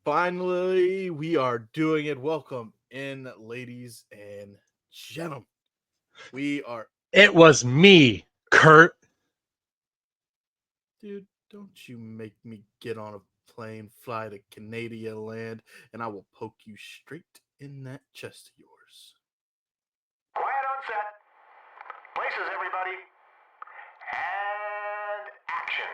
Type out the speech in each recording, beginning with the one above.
Finally, we are doing it. Welcome in, ladies and gentlemen. We are, It was me, Kurt. dude, don't you make me get on a plane, fly to Canada land, and I will poke you straight in that chest of yours. Quiet on set. Places, everybody. And action.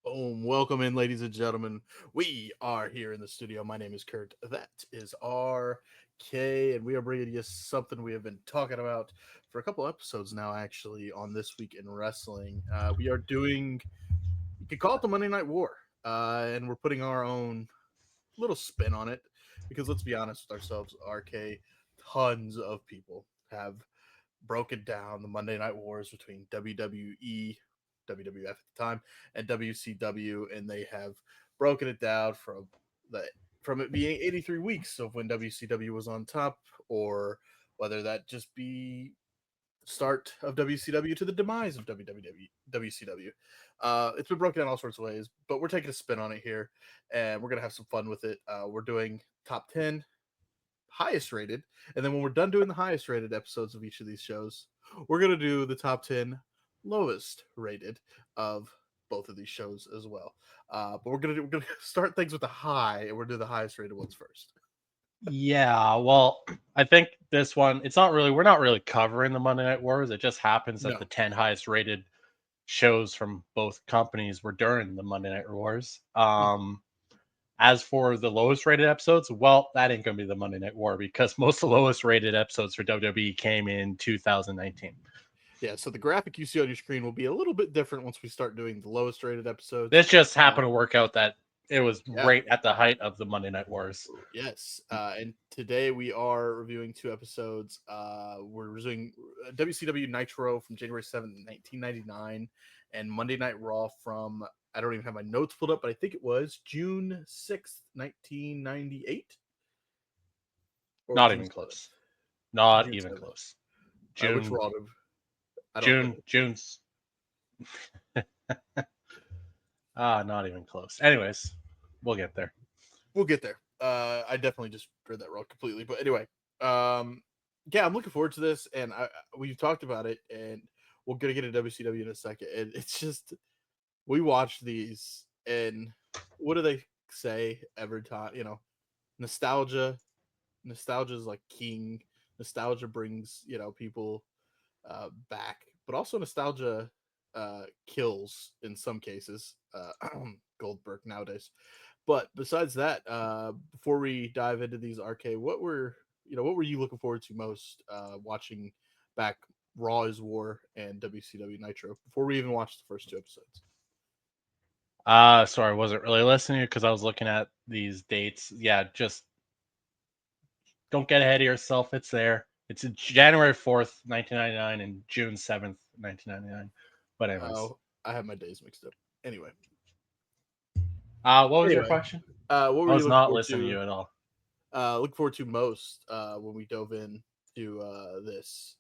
Boom. Welcome in, ladies and gentlemen. We are here in the studio. My name is Kurt. That is RK, and we are bringing you something we have been talking about for a couple episodes now, actually, on This Week in Wrestling. We are doing, you could call it the Monday Night War, and we're putting our own little spin on it because let's be honest with ourselves, RK, tons of people have broken down the Monday Night Wars between WWE, WWF at the time, and WCW, and they have broken it down the from it being 83 weeks of when WCW was on top, or whether that just be start of WCW to the demise of WCW. It's been broken down all sorts of ways, but we're taking a spin on it here, and we're gonna have some fun with it. We're doing top 10 highest rated, and then when we're done doing the highest rated episodes of each of these shows, we're gonna do the top 10 lowest rated of both of these shows as well. But we're gonna start things with the high, and we're gonna do the highest rated ones first. Yeah, well, I think this one, we're not really covering the Monday Night Wars. It just happens that No, the 10 highest rated shows from both companies were during the Monday Night Wars. As for the lowest rated episodes, well, that ain't going to be the Monday Night War because most of the lowest rated episodes for WWE came in 2019. yeah. So the graphic you see on your screen will be a little bit different once we start doing the lowest rated episodes. This just happened to work out that it was Yeah. right at the height of the Monday Night Wars. Yes, and today we are reviewing two episodes. We're reviewing WCW Nitro from January 7th, 1999, and Monday Night Raw from, I don't even have my notes pulled up, but I think it was June 6th, 1998. Or Not June even 7th. close. Not June even 7th. close. Which June, Raw? I don't know. June's. Not even close. Anyways, we'll get there. We'll get there. I definitely just read that wrong completely. But anyway, yeah, I'm looking forward to this, and we've talked about it, and we're gonna get to WCW in a second. And it's just we watched these, and what do they say every time? Nostalgia. Nostalgia is like king. Nostalgia brings people back, but also nostalgia kills in some cases. Goldberg nowadays. But besides that, before we dive into these RK, what were you looking forward to most watching back Raw is War and WCW Nitro before we even watched the first 2 episodes. Sorry, I wasn't really listening because I was looking at these dates. Yeah, just don't get ahead of yourself. It's there. It's January 4th, 1999 and June 7th, 1999. But anyways. Oh, I have my days mixed up. Anyway. What was your question? What were I you was looking not forward listening to to? you at all. Look forward to most when we dove in to this.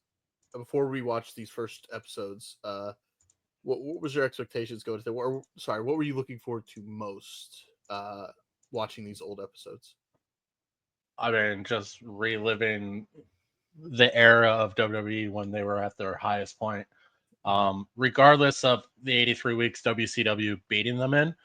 Before we watched these first episodes, what was your expectations going to? What were you looking forward to most watching these old episodes? I mean, just reliving the era of WWE when they were at their highest point. Regardless of the 83 weeks WCW beating them in,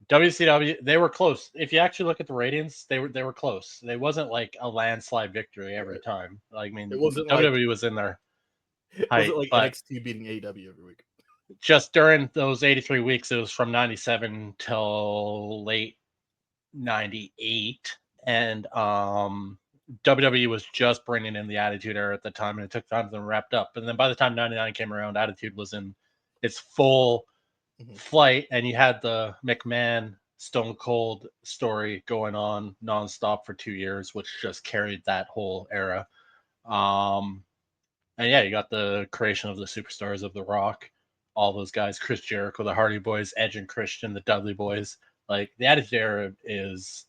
WCW, they were close. If you actually look at the ratings, they were close. They wasn't like a landslide victory every time. Like, I mean, It wasn't WWE was in there. Was it like but NXT beating AEW every week? just during those 83 weeks, it was from 97 till late 98. And WWE was just bringing in the Attitude Era at the time, and it took time for them wrapped up. And then by the time 99 came around, Attitude was in its full flight, and you had the McMahon Stone Cold story going on nonstop for 2 years, which just carried that whole era. And yeah, you got the creation of the superstars of The Rock, all those guys, Chris Jericho, the Hardy Boys, Edge and Christian, the Dudley Boys. Like, the Attitude Era is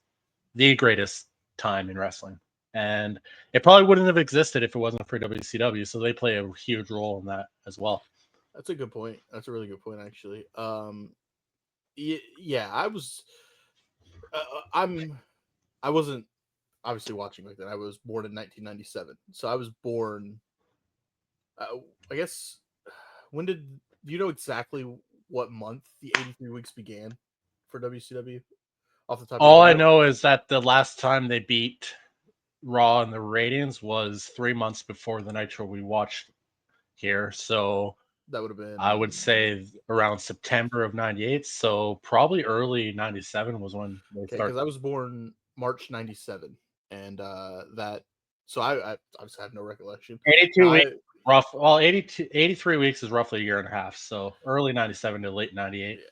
the greatest time in wrestling. And it probably wouldn't have existed if it wasn't for WCW. So they play a huge role in that as well. That's a good point. That's a really good point, actually. Yeah, I was. I wasn't obviously watching back then. I was born in 1997, so I was born. I guess when did you know exactly what month the 83 weeks began for WCW? Off the top of your All head, I know is that the last time they beat Raw in the ratings was 3 months before the Nitro we watched here. So that would have been. I would say around September of 98. So probably early 97 was when they Okay, started. because I was born March 97, and that. So I obviously have no recollection. 82 Now, weeks, rough. Well, 83 weeks is roughly a year and a half. So early 97 to late 98. yeah.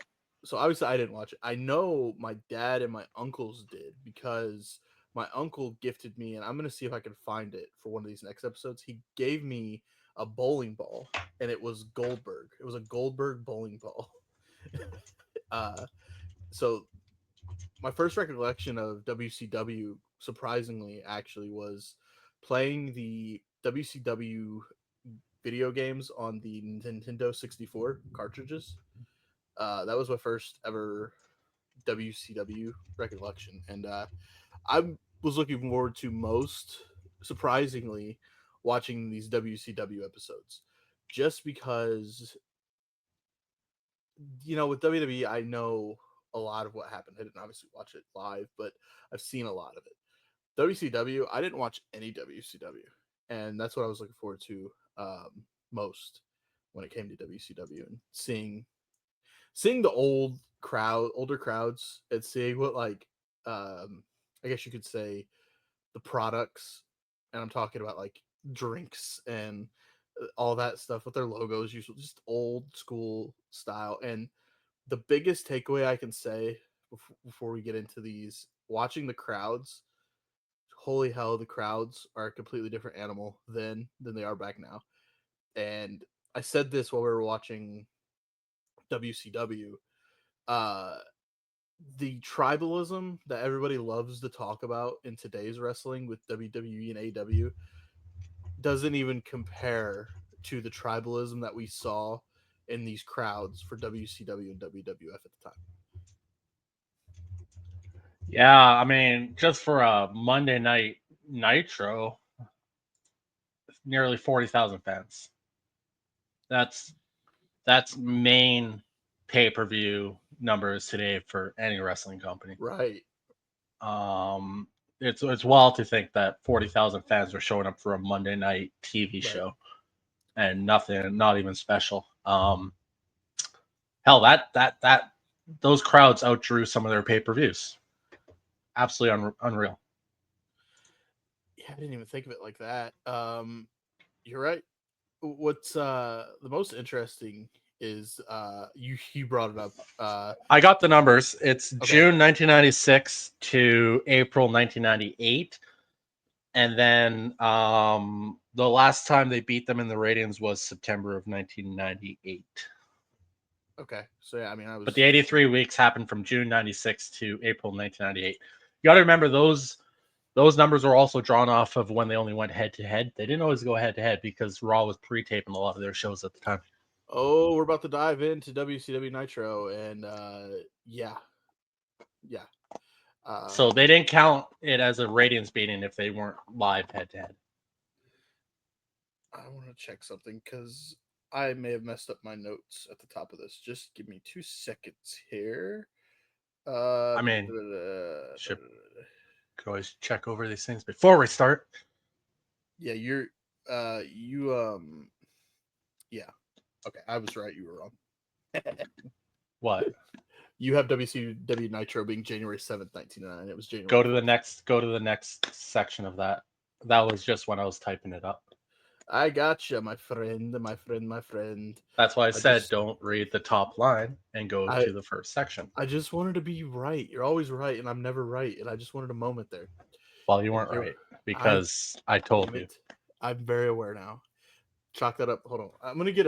So obviously I didn't watch it. I know my dad and my uncles did because my uncle gifted me, and I'm gonna see if I can find it for one of these next episodes. He gave me a bowling ball, and it was Goldberg. It was a Goldberg bowling ball. So my first recollection of WCW, surprisingly, actually was playing the WCW video games on the Nintendo 64 cartridges. That was my first ever WCW recollection, and I was looking forward to most, surprisingly, watching these WCW episodes, just because with WWE I know a lot of what happened. I didn't obviously watch it live, but I've seen a lot of it. WCW, I didn't watch any WCW, and that's what I was looking forward to most when it came to WCW and seeing the older crowds, and seeing what I guess you could say the products, and I'm talking about like drinks and all that stuff with their logos, usually just old school style. And the biggest takeaway I can say before we get into these, watching the crowds, holy hell, the crowds are a completely different animal than they are back now. And I said this while we were watching WCW. Uh, the tribalism that everybody loves to talk about in today's wrestling with WWE and AEW doesn't even compare to the tribalism that we saw in these crowds for WCW and WWF at the time. Yeah, I mean, just for a Monday night Nitro, nearly 40,000 fans. That's main pay-per-view numbers today for any wrestling company. Right. It's wild to think that 40,000 fans are showing up for a Monday night TV show and nothing, not even special. Hell, that those crowds outdrew some of their pay-per-views. Absolutely unreal. Yeah, I didn't even think of it like that. You're right. What's the most interesting is you brought it up. I got the numbers. It's Okay. June 1996 to April 1998. And then the last time they beat them in the ratings was September of 1998. Okay. So yeah, I mean, I But was the 83 weeks happened from June 96 to April 1998. You got to remember those numbers were also drawn off of when they only went head to head. They didn't always go head to head because Raw was pre-taping a lot of their shows at the time. Oh, we're about to dive into WCW Nitro, and yeah, yeah. So Um, they didn't count it as a ratings beating if they weren't live head to head. I want to check something because I may have messed up my notes at the top of this. Just give me 2 seconds here. I mean, should could always check over these things before we start. Yeah, you yeah. Okay, I was right. You were wrong. What? You have WCW Nitro being January 7th, 1999. It was January Go to the 4th. next. Go to the next section of that. That was just when I was typing it up. I gotcha, my friend, my friend, my friend. That's why I I said just don't read the top line and go I to the first section. I just wanted to be right. You're always right, and I'm never right. And I just wanted a moment there. Well, you And weren't here, right I because I told damn you. it. I'm very aware now. Chalk that up. Hold on. I'm gonna get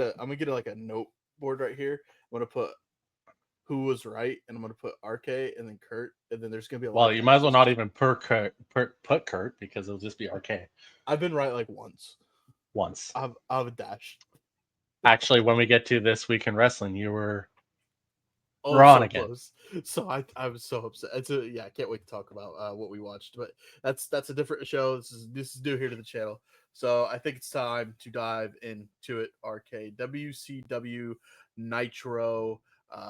like a note board right here. I'm gonna put who was right, and I'm gonna put RK and then Kurt, and then there's gonna be a lot Well, of you might as well dashes. not even put Kurt because it'll just be RK I've been right like once. once. I've a dash. Actually, when we get to this week in wrestling, you were Oh, wrong so again. close. So I was so upset. Yeah, I can't wait to talk about what we watched, but that's a different show. This is new here to the channel. So I think it's time to dive into it. RK WCW Nitro.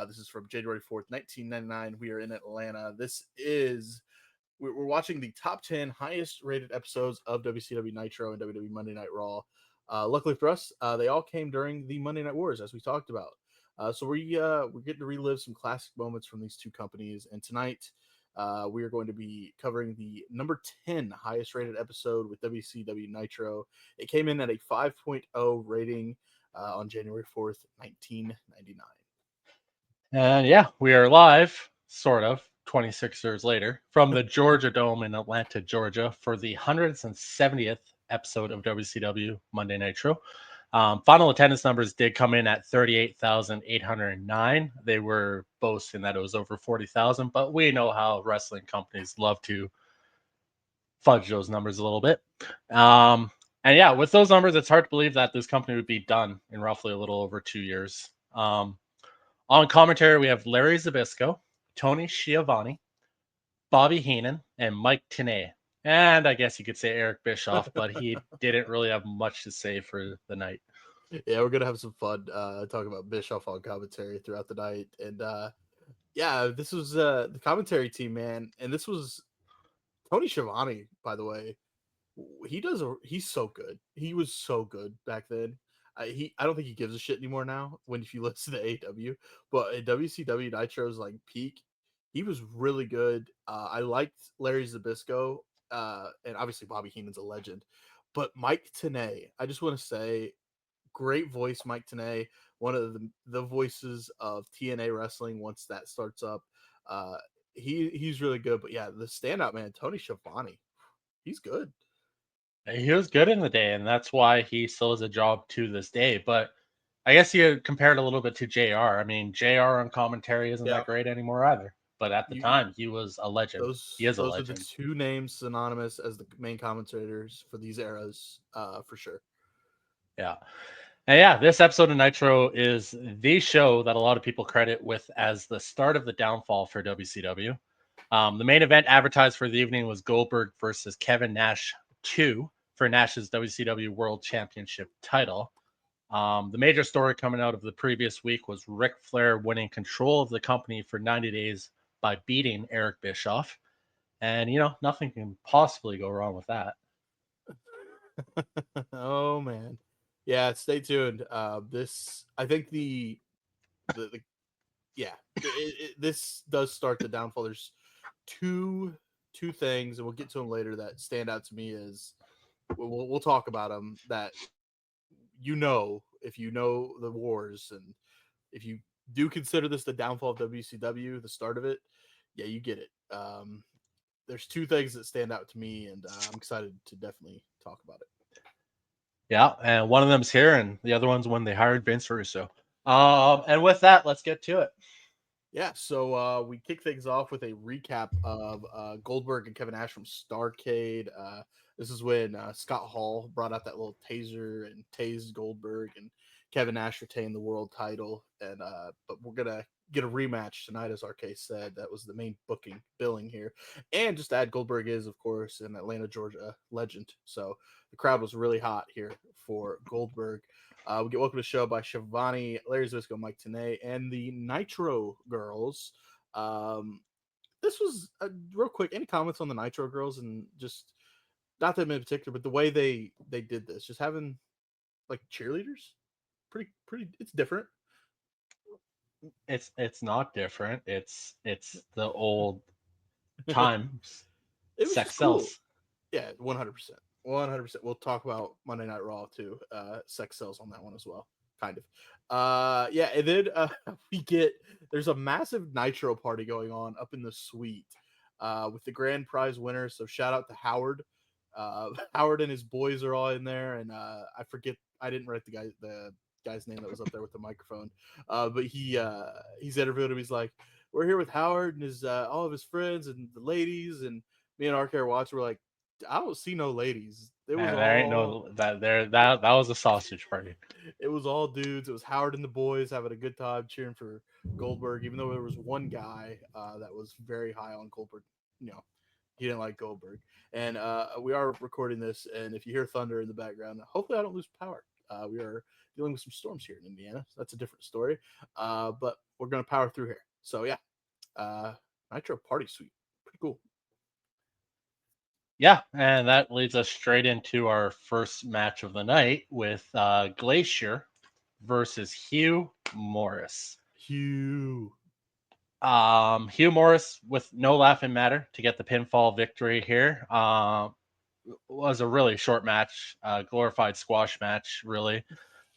This is from January 4th, 1999. We are in Atlanta. We're watching the top 10 highest rated episodes of WCW Nitro and WWE Monday Night Raw. Luckily for us, they all came during the Monday Night Wars, as we talked about. We're getting to relive some classic moments from these two companies, and tonight we are going to be covering the number 10 highest rated episode with WCW Nitro. It came in at a 5.0 rating on January 4th, 1999. And yeah, we are live, sort of, 26 years later, from the Georgia Dome in Atlanta, Georgia, for the 170th episode of WCW Monday Nitro. Final attendance numbers did come in at 38,809. They were boasting that it was over 40,000, but we know how wrestling companies love to fudge those numbers a little bit. And yeah, with those numbers, it's hard to believe that this company would be done in roughly a little over 2 years. On commentary, we have Larry Zbyszko, Tony Schiavone, Bobby Heenan, and Mike Tenay. And I guess you could say Eric Bischoff, but he didn't really have much to say for the night. Yeah, we're gonna have some fun talking about Bischoff on commentary throughout the night, and yeah, this was the commentary team, man, and this was Tony Schiavone, by the way. He's so good. He was so good back then. I don't think he gives a shit anymore now. When if you listen to AW, but at WCW Nitro's like peak, he was really good. I liked Larry Zbyszko, and obviously Bobby Heenan's a legend. But Mike Tenay, I just want to say great voice, Mike Tenay, one of the voices of TNA wrestling. Once that starts up, uh, he's really good. But yeah, the standout man, Tony Schiavone, he's good. He was good in the day, and that's why he still has a job to this day. But I guess you compared a little bit to JR. I mean, JR on commentary isn't Yeah, that great anymore either. But at the you time, he was a legend. He is a those are the legend. two names synonymous as the main commentators for these eras, for sure. Yeah. And yeah, this episode of Nitro is the show that a lot of people credit with as the start of the downfall for WCW. The main event advertised for the evening was Goldberg versus Kevin Nash 2 for Nash's WCW World Championship title. The major story coming out of the previous week was Ric Flair winning control of the company for 90 days by beating Eric Bischoff. And, nothing can possibly go wrong with that. Oh man, yeah. Stay tuned. This I think the yeah, this does start the downfall. There's two two things, and we'll get to them later that stand out to me as we'll talk about them that if you know the wars, and if you do consider this the downfall of WCW, the start of it, yeah, you get it. There's two things that stand out to me, and I'm excited to definitely talk about it. Yeah, and one of them's here, and the other one's when they hired Vince Russo. And with that, let's get to it. Yeah, so we kick things off with a recap of Goldberg and Kevin Nash from Starrcade. This is when Scott Hall brought out that little taser and tased Goldberg, and Kevin Nash retained the world title. And but we're gonna get a rematch tonight, as RK said. That was the main billing here. And just to add, Goldberg is, of course, an Atlanta, Georgia legend, so the crowd was really hot here for Goldberg. We get welcome to the show by Shivani, Larry Zbysko, Mike Tenay, and the Nitro Girls. This was real quick. Any comments on the Nitro Girls, and just not them in particular, but the way they did this, just having like cheerleaders, pretty. It's different. It's not different. It's the old times. It was Sex just cool. sells. Yeah, 100%. 100%. We'll talk about Monday Night Raw too. Sex sells on that one as well, kind of. Yeah, and then there's a massive Nitro party going on up in the suite with the grand prize winner. So shout out to Howard. Howard and his boys are all in there, and I forget, I didn't write the guy's name that was up there with the microphone, but he's interviewed him. He's like, "We're here with Howard and his all of his friends and the ladies," and me and RK are watching. We're like, "I don't see no ladies." It was And there ain't all no that was a sausage party. it was all dudes. It was Howard and the boys having a good time cheering for Goldberg, even though there was one guy that was very high on Goldberg. You know, he didn't like Goldberg. And we are recording this, and if you hear thunder in the background, hopefully I don't lose power. We are dealing with some storms here in Indiana, so that's a different story. But we're gonna power through here. So yeah, Nitro Party Suite, pretty cool. Yeah, and that leads us straight into our first match of the night with Glacier versus Hugh Morris. Hugh. Hugh Morris with no laughing matter to get the pinfall victory here. Was a really short match, glorified squash match, really.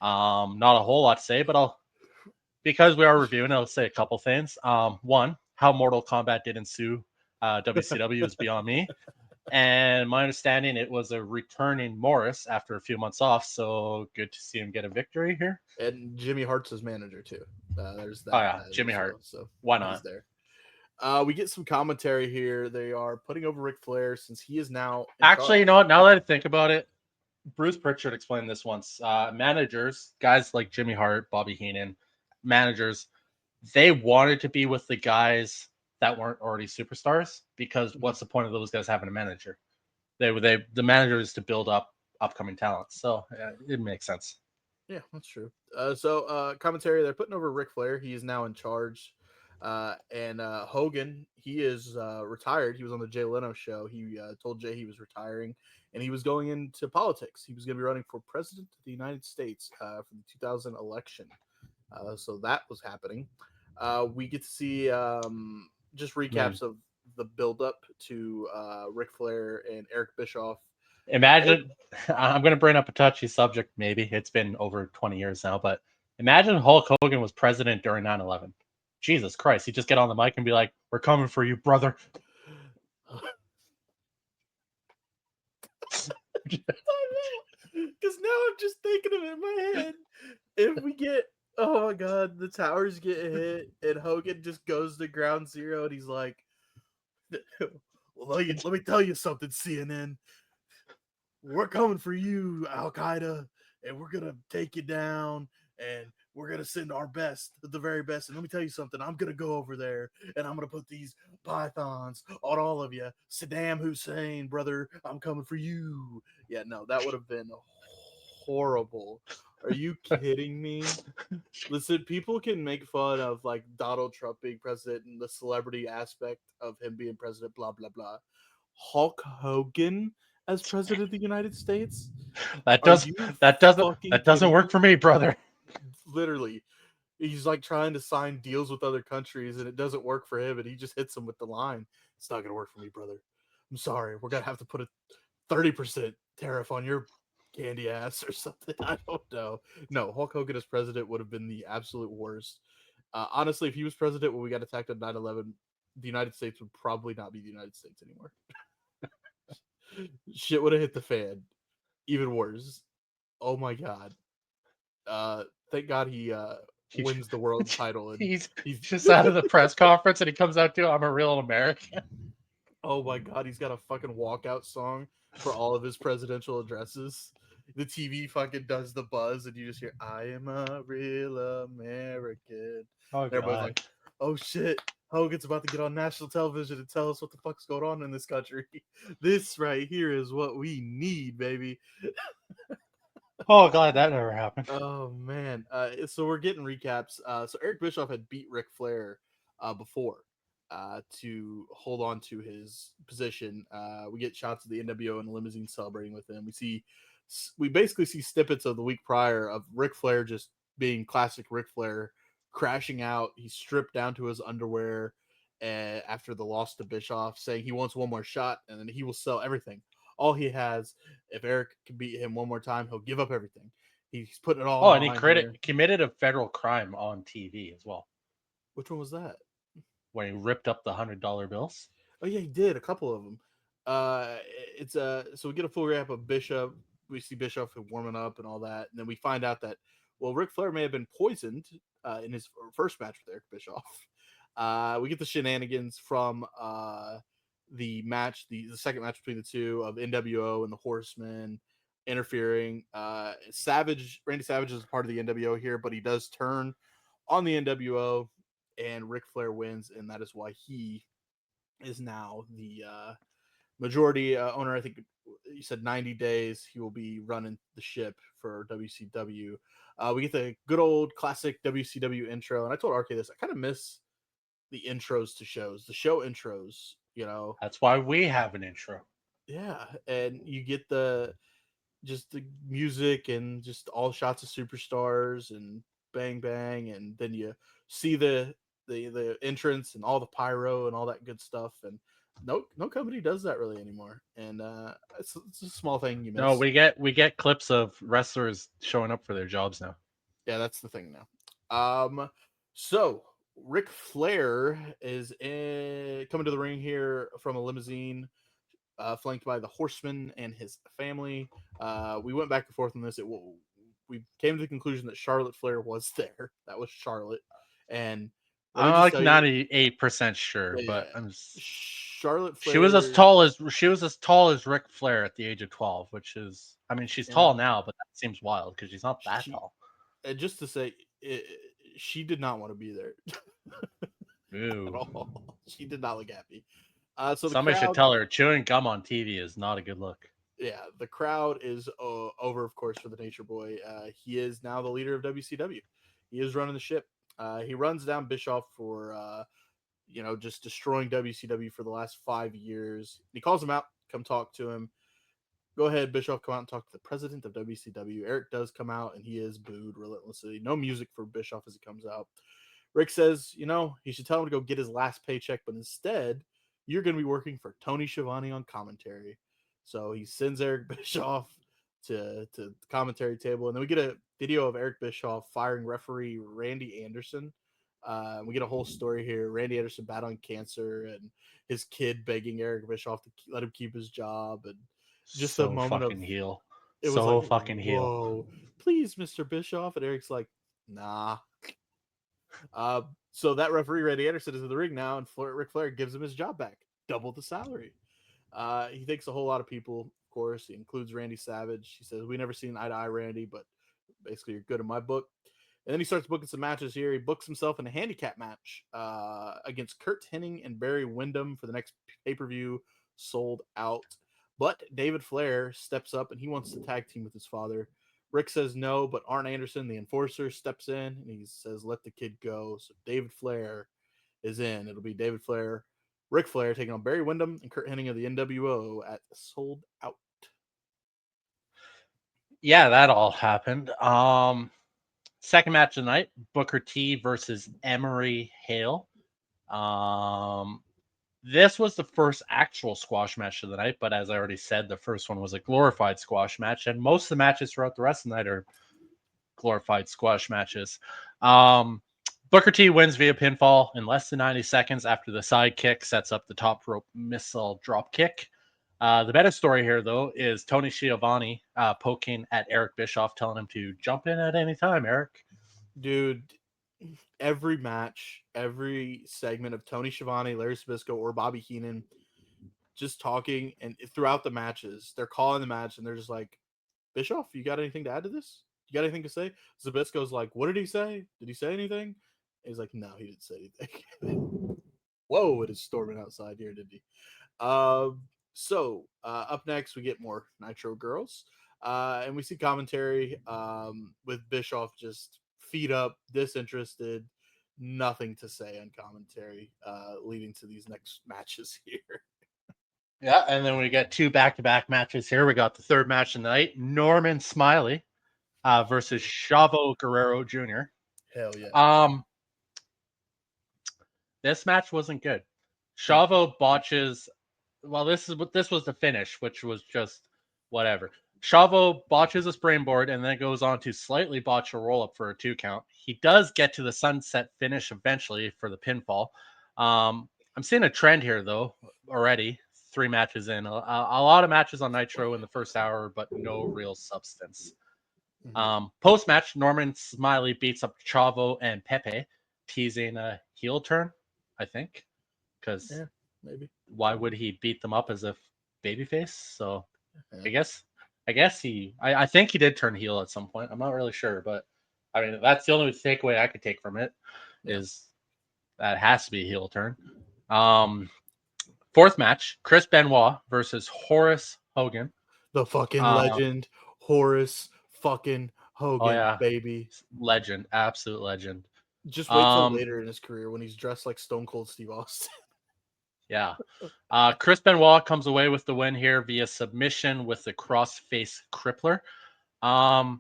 Not a whole lot to say, but because we are reviewing, I'll say a couple things. One, how Mortal Kombat didn't sue WCW is beyond me. And my understanding, it was a returning Morris after a few months off, so good to see him get a victory here. And Jimmy Hart's his manager too. There's that. Oh yeah, Jimmy Hart. Well, so why he's not? there. We get some commentary here. They are putting over Ric Flair since he is now Actually, you know what? Now that I think about it, Bruce Pritchard explained this once. Managers, guys like Jimmy Hart, Bobby Heenan, managers, they wanted to be with the guys that weren't already superstars because what's the point of those guys having a manager? The manager is to build up upcoming talent, so it makes sense. Yeah, that's true. So commentary, they're putting over Ric Flair. He is now in charge. And Hogan, he is retired. He was on the Jay Leno show. He told Jay he was retiring, and he was going into politics. He was going to be running for president of the United States for the 2000 election. So that was happening. We get to see just recaps of the build-up to Ric Flair and Eric Bischoff. Imagine, I'm going to bring up a touchy subject, maybe. It's been over 20 years now, but imagine Hulk Hogan was president during 9/11. Jesus Christ, he'd just get on the mic and be like, "We're coming for you, brother." Because now I'm just thinking of it in my head. If we get, oh my god, the towers get hit and Hogan just goes to ground zero and he's like, well, let me tell you something, CNN. We're coming for you, Al Qaeda, and we're going to take you down, and we're going to send our best, the very best. And let me tell you something. I'm going to go over there, and I'm going to put these pythons on all of you. Saddam Hussein, brother, I'm coming for you. Yeah, no, that would have been horrible. Are you kidding me? Listen, people can make fun of like Donald Trump being president and the celebrity aspect of him being president, blah, blah, blah. Hulk Hogan as president of the United States? That doesn't work for me, brother. Literally, he's like trying to sign deals with other countries, and it doesn't work for him, and he just hits them with the line, "It's not gonna work for me, brother. I'm sorry. We're gonna have to put a 30% tariff on your candy ass or something. I don't know. No, Hulk Hogan as president would have been the absolute worst. Honestly, if he was president when we got attacked on 9/11, the United States would probably not be the United States anymore. Shit would have hit the fan. Even worse. Oh my god. Thank God he He- wins the world title and he's he's just out of the press conference and he comes out to "I'm a real American." oh my god, he's got a fucking walkout song for all of his presidential addresses. The TV fucking does the buzz, and you just hear "I am a real American." Oh And everybody's god. like, "Oh shit, Hogan's about to get on national television and tell us what the fuck's going on in this country. This right here is what we need, baby." Oh god, that never happened. Oh man. So we're getting recaps. So Eric Bischoff had beat Ric Flair before to hold on to his position. We get shots of the NWO in a limousine celebrating with him. We basically see snippets of the week prior of Ric Flair just being classic Ric Flair, crashing out. He's stripped down to his underwear after the loss to Bischoff, saying he wants one more shot and then he will sell everything. All he has, if Eric can beat him one more time, he'll give up everything. He's putting it all Oh, on and the he line here. committed a federal crime on TV as well Which one was that? when he ripped up the $100 bills. Oh yeah, he did a couple of them. It's so we get a full wrap of Bishop. We see Bishop warming up and all that, and then we find out that Ric Flair may have been poisoned in his first match with Eric Bischoff. We get the shenanigans from the match, the second match between the two of NWO and the Horsemen interfering. Randy Savage is part of the NWO here, but he does turn on the NWO, and Ric Flair wins, and that is why he is now the majority owner. I think you said 90 days he will be running the ship for WCW. We get the good old classic WCW intro, and I told RK this. I kind of miss the intros to shows, the show intros. That's why we have an intro. Yeah, and you get just the music and just all shots of superstars and bang bang, and then you see the entrance and all the pyro and all that good stuff, and no company does that really anymore, and it's a small thing you No, miss. we get clips of wrestlers showing up for their jobs now. Yeah, that's the thing now. So Ric Flair is coming to the ring here from a limousine, flanked by the Horseman and his family. We went back and forth on this. We came to the conclusion that Charlotte Flair was there. That was Charlotte, and let me I'm just like tell you, 98% sure, yeah, but Charlotte she was as Flair. tall as Ric Flair at the age of 12, which is, I mean, she's Yeah, tall now, but that seems wild because she's not that she tall. and just to say, she did not want to be there at Ooh. all. She did not look happy. So the Somebody should crowd, tell her chewing gum on TV is not a good look. yeah, the crowd is over, of course, for the Nature Boy. He is now the leader of WCW. He is running the ship. He runs down Bischoff for just destroying WCW for the last 5 years. He calls him out, come talk to him. Go ahead, Bischoff, come out and talk to the president of WCW. Eric does come out, and he is booed relentlessly. No music for Bischoff as he comes out. Rick says, he should tell him to go get his last paycheck, but instead, you're going to be working for Tony Schiavone on commentary. So he sends Eric Bischoff to the commentary table, and then we get a video of Eric Bischoff firing referee Randy Anderson. We get a whole story here. Randy Anderson battling cancer, and his kid begging Eric Bischoff to let him keep his job, and just a So moment of fucking heel. it was like, So fucking heel. whoa, please, Mr. Bischoff, and Eric's like, nah. So that referee Randy Anderson is in the ring now, and Ric Flair gives him his job back, double the salary. He thanks a whole lot of people, of course. He includes Randy Savage. He says, "We never seen eye to eye, Randy, but basically you're good in my book." And then he starts booking some matches here. He books himself in a handicap match against Kurt Hennig and Barry Windham for the next pay-per-view, sold out. But David Flair steps up and he wants to tag team with his father. Rick says no, but Arn Anderson, the enforcer, steps in and he says, "Let the kid go." So David Flair is in. It'll be David Flair, Ric Flair taking on Barry Windham and Kurt Hennig of the NWO at Sold Out. Yeah, that all happened. Second match of the night, Booker T versus Emery Hale. This was the first actual squash match of the night, but as I already said, the first one was a glorified squash match, and most of the matches throughout the rest of the night are glorified squash matches. Booker T wins via pinfall in less than 90 seconds after the side kick sets up the top rope missile drop kick. The better story here, though, is Tony Schiavone poking at Eric Bischoff, telling him to jump in at any time, Eric. Dude, every match, every segment of Tony Schiavone, Larry Zbyszko, or Bobby Heenan just talking, and throughout the matches, they're calling the match, and they're just like, Bischoff, you got anything to add to this? You got anything to say? Zbyszko's like, what did he say? Did he say anything? He's like, no, he didn't say anything. Whoa, it is storming outside here, didn't he? Up next, we get more Nitro girls. And we see commentary with Bischoff just feet up, disinterested, nothing to say on commentary, leading to these next matches here. Yeah, and then we get two back-to-back matches here. We got the third match of the night, Norman Smiley versus Chavo Guerrero Jr. Hell yeah. This match wasn't good. Chavo botches. Well, this was the finish, which was just whatever. Chavo botches a springboard and then goes on to slightly botch a roll up for a 2 count. He does get to the sunset finish eventually for the pinfall. I'm seeing a trend here though already. 3 matches in, a lot of matches on Nitro in the first hour, but no real substance. Post match, Norman Smiley beats up Chavo and Pepe, teasing a heel turn, I think, because maybe why would he beat them up as a babyface? So yeah. I guess I think he did turn heel at some point. I'm not really sure, but I mean that's the only takeaway I could take from it is that has to be a heel turn. Fourth match, Chris Benoit versus Horace Hogan. The fucking legend, Horace fucking Hogan, baby. Legend, absolute legend. Just wait till later in his career when he's dressed like Stone Cold Steve Austin. Yeah. Chris Benoit comes away with the win here via submission with the cross-face crippler. Yeah,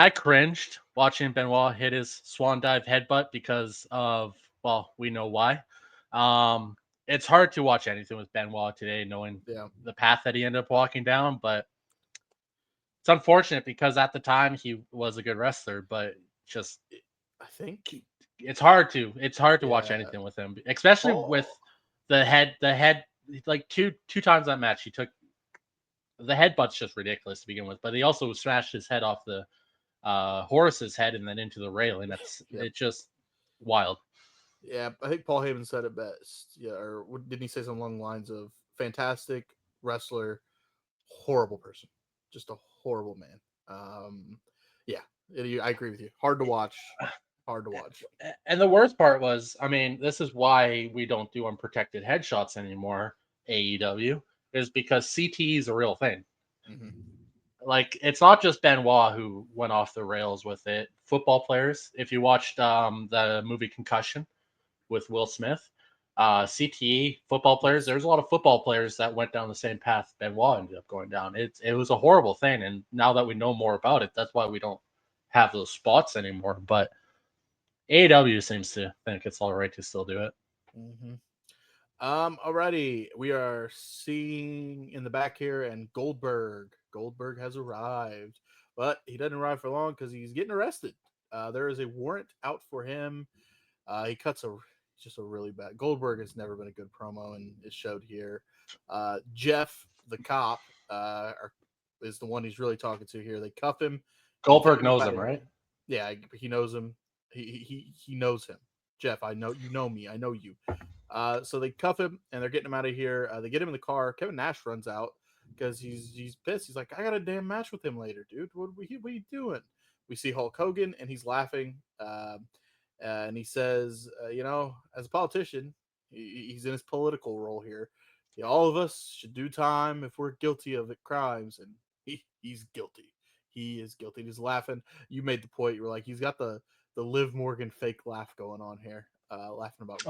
I cringed watching Benoit hit his swan dive headbutt because of, well, we know why. It's hard to watch anything with Benoit today, knowing the path that he ended up walking down, but it's unfortunate because at the time he was a good wrestler, but just I think it's hard to watch anything with him, especially with the head like two times that match he took the headbutt's just ridiculous to begin with, but he also smashed his head off the Horace's head and then into the railing. That's it's just wild. Yeah, I think Paul Heyman said it best. Yeah, or didn't he say something along the lines of fantastic wrestler, horrible person, just a horrible man. I agree with you. Hard to watch. And the worst part was, I mean, this is why we don't do unprotected headshots anymore. AEW is because CTE is a real thing. Mm-hmm. Like it's not just Benoit who went off the rails with it. Football players, if you watched the movie Concussion with Will Smith, CTE football players, there's a lot of football players that went down the same path Benoit ended up going down. It was a horrible thing, and now that we know more about it, that's why we don't have those spots anymore. But AEW seems to think it's all right to still do it. Mm-hmm. Alrighty, we are seeing in the back here, and Goldberg has arrived, but he doesn't arrive for long because he's getting arrested. There is a warrant out for him. He cuts just a really bad. Goldberg has never been a good promo, and it showed here. Jeff, the cop, is the one he's really talking to here. They cuff him. Goldberg knows him, right? Yeah, he knows him. He knows him. Jeff, I know you know me. I know you. So they cuff him and they're getting him out of here. They get him in the car. Kevin Nash runs out because he's pissed. He's like, I got a damn match with him later, dude. What are you doing? We see Hulk Hogan and he's laughing. And he says, as a politician, he's in his political role here. All of us should do time if we're guilty of crimes, and he's guilty. He is guilty. He's laughing. You made the point. You were like, he's got the Liv Morgan fake laugh going on here, laughing about.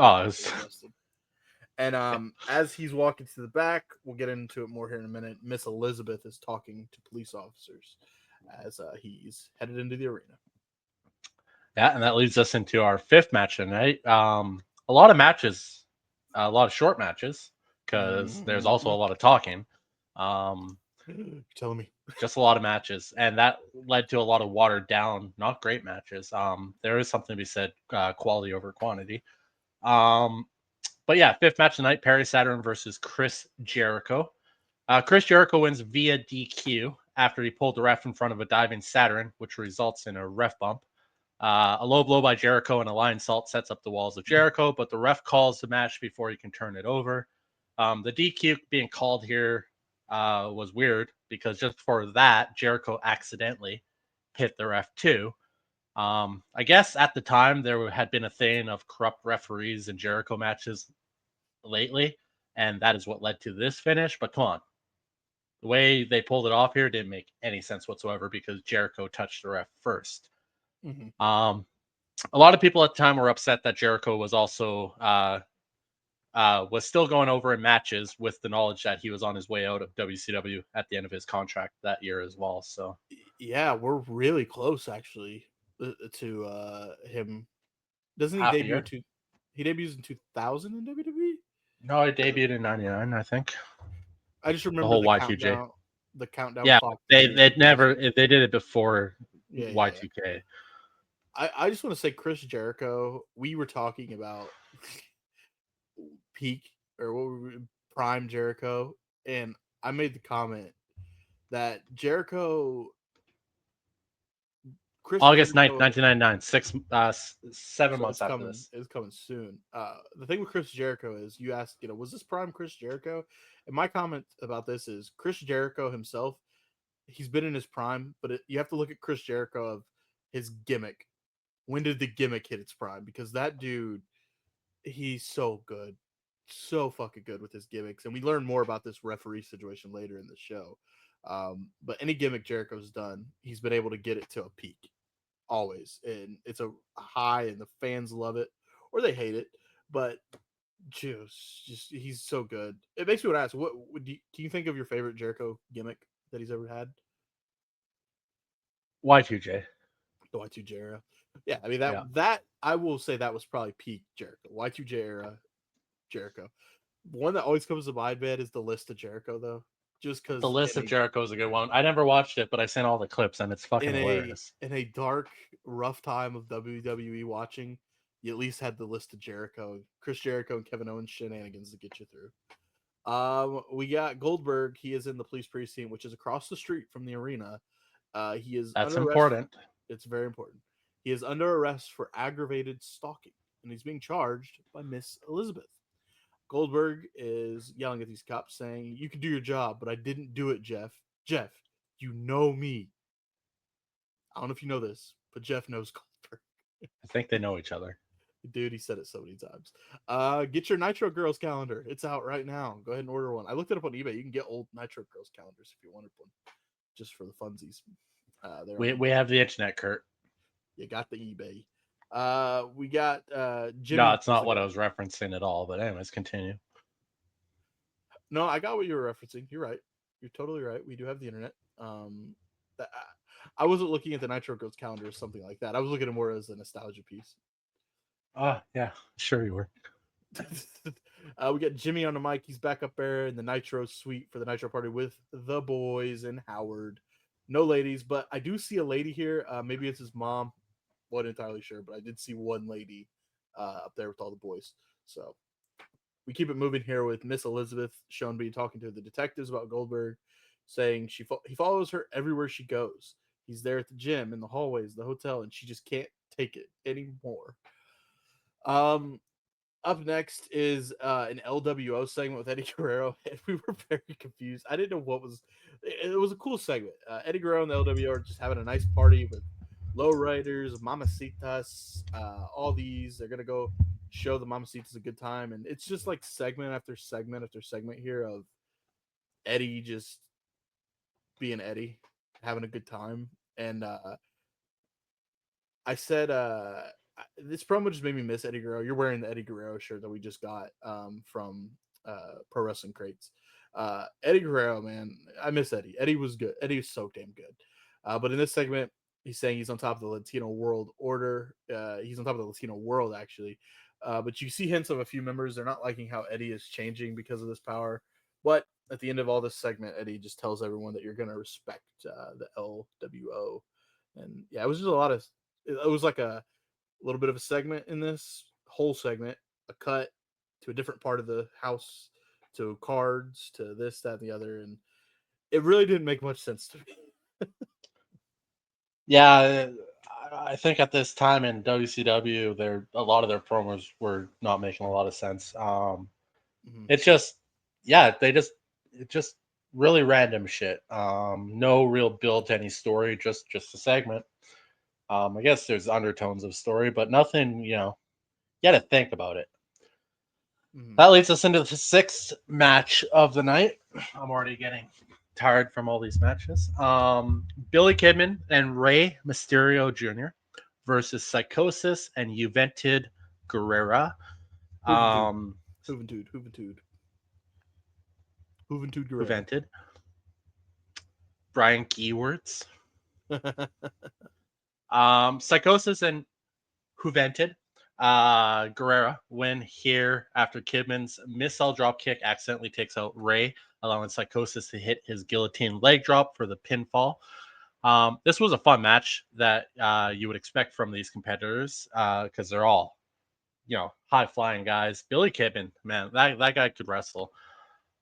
And as he's walking to the back, we'll get into it more here in a minute. Miss Elizabeth is talking to police officers as he's headed into the arena. Yeah, and that leads us into our fifth match tonight. A lot of matches a lot of short matches because there's also a lot of talking. Um, You're telling me. just a lot of matches, and that led to a lot of watered down, not great matches. There is something to be said, quality over quantity. But yeah, fifth match tonight: Perry Saturn versus Chris Jericho. Chris Jericho wins via DQ after he pulled the ref in front of a diving Saturn, which results in a ref bump. A low blow by Jericho and a lion salt sets up the walls of Jericho, but the ref calls the match before he can turn it over. The DQ being called here was weird because just before that, Jericho accidentally hit the ref too. I guess at the time there had been a thing of corrupt referees in Jericho matches lately, and that is what led to this finish. But come on, the way they pulled it off here didn't make any sense whatsoever because Jericho touched the ref first. Mm-hmm. A lot of people at the time were upset that Jericho was also was still going over in matches with the knowledge that he was on his way out of WCW at the end of his contract that year as well. So Yeah, we're really close actually to him. Doesn't he half a debut year. in he debuts in 2000 in WWE? No, it debuted in '99, I think. I just The remember whole Y2J. the countdown Yeah, clock they being they never 2000. they did it before Yeah. Y2K. I just want to say Chris Jericho, we were talking about peak or what were we, prime Jericho, and I made the comment that Chris August 9th, Jericho, 1999, 7 so months after this. it's coming soon. The thing with Chris Jericho is you asked, was this prime Chris Jericho? And my comment about this is Chris Jericho himself, he's been in his prime, but you have to look at Chris Jericho of his gimmick. When did the gimmick hit its prime? Because that dude, he's so good, so fucking good with his gimmicks, and we learn more about this referee situation later in the show. But any gimmick Jericho's done, he's been able to get it to a peak always, and it's a high, and the fans love it or they hate it. But just he's so good. It makes me want to ask, what can you think of your favorite Jericho gimmick that he's ever had? Y2J. The Y2J era. Yeah, I mean that Yeah. that I will say that was probably peak Jericho. Y2J era Jericho. One that always comes to mind, man, is the list of Jericho though. Just The because list of Jericho is a good one. I never watched it, but I seen all the clips and it's fucking in a hilarious. in a dark, rough time of WWE watching, you at least had the list of Jericho, Chris Jericho, and Kevin Owens shenanigans to get you through. We got Goldberg. He is in the police precinct, which is across the street from the arena. He is That's under arrest. important. It's very important. He is under arrest for aggravated stalking, and he's being charged by Miss Elizabeth. Goldberg is yelling at these cops, saying, "You can do your job, but I didn't do it, Jeff. Jeff, you know me. I don't know if you know this, but Jeff knows Goldberg." I think they know each other. Dude, he said it so many times. Get your Nitro Girls calendar. It's out right now. Go ahead and order one. I looked it up on eBay. You can get old Nitro Girls calendars if you wanted one, just for the funsies. We have the internet, Kurt. You got the eBay. We got No, Jimmy. it's not what I was referencing at all. But anyways, continue. No, I got what you were referencing. You're right. You're totally right. We do have the internet. I wasn't looking at the Nitro Girls calendar or something like that. I was looking at it more as a nostalgia piece. Oh yeah, sure you were. We got Jimmy on the mic. He's back up there in the Nitro suite for the Nitro party with the boys and Howard. No ladies, but I do see a lady here. Maybe it's his mom. Wasn't entirely sure, but I did see one lady up there with all the boys. So we keep it moving here with Miss Elizabeth Schoenby talking to the detectives about Goldberg, saying he follows her everywhere she goes. He's there at the gym, in the hallways, the hotel, and she just can't take it anymore. Um, Up next is an LWO segment with Eddie Guerrero, and we were very confused. I didn't know what was. It was a cool segment. Eddie Guerrero and the LWO are just having a nice party with lowriders, mamacitas, all these. They're gonna go show the mamacitas a good time, and it's just like segment after segment after segment here of Eddie just being Eddie, having a good time. And I said, this promo just made me miss Eddie Guerrero. You're wearing the Eddie Guerrero shirt that we just got from Pro Wrestling Crates. Eddie Guerrero, man, I miss Eddie. Eddie was good. Eddie was so damn good. But in this segment, he's saying he's on top of the Latino world order. He's on top of the Latino world, actually. But you see hints of a few members. They're not liking how Eddie is changing because of this power. But at the end of all this segment, Eddie just tells everyone that you're going to respect the LWO. And yeah, it was just a lot of. It was like a little bit of a segment in this whole segment, a cut to a different part of the house, to cards, to this, that, and the other, and it really didn't make much sense to me. Yeah, I think at this time in WCW, a lot of their promos were not making a lot of sense. Mhm. It's just, yeah, it just really random shit. No real build to any story, just a segment. I guess there's undertones of story, but nothing. You got to think about it. Mhm. That leads us into the sixth match of the night. I'm already getting tired from all these matches. Billy Kidman and Rey Mysterio Jr. versus Psychosis and Juventud Guerrera. Juventud, Um, Juventud, Juventud, Juventud Guerrera. Juventud. Brian Keywords. Psychosis and Juventud Guerrera win here after Kidman's missile drop kick accidentally takes out Ray, allowing Psychosis to hit his guillotine leg drop for the pinfall. This was a fun match that you would expect from these competitors because they're all, high flying guys. Billy Kidman, man, that guy could wrestle.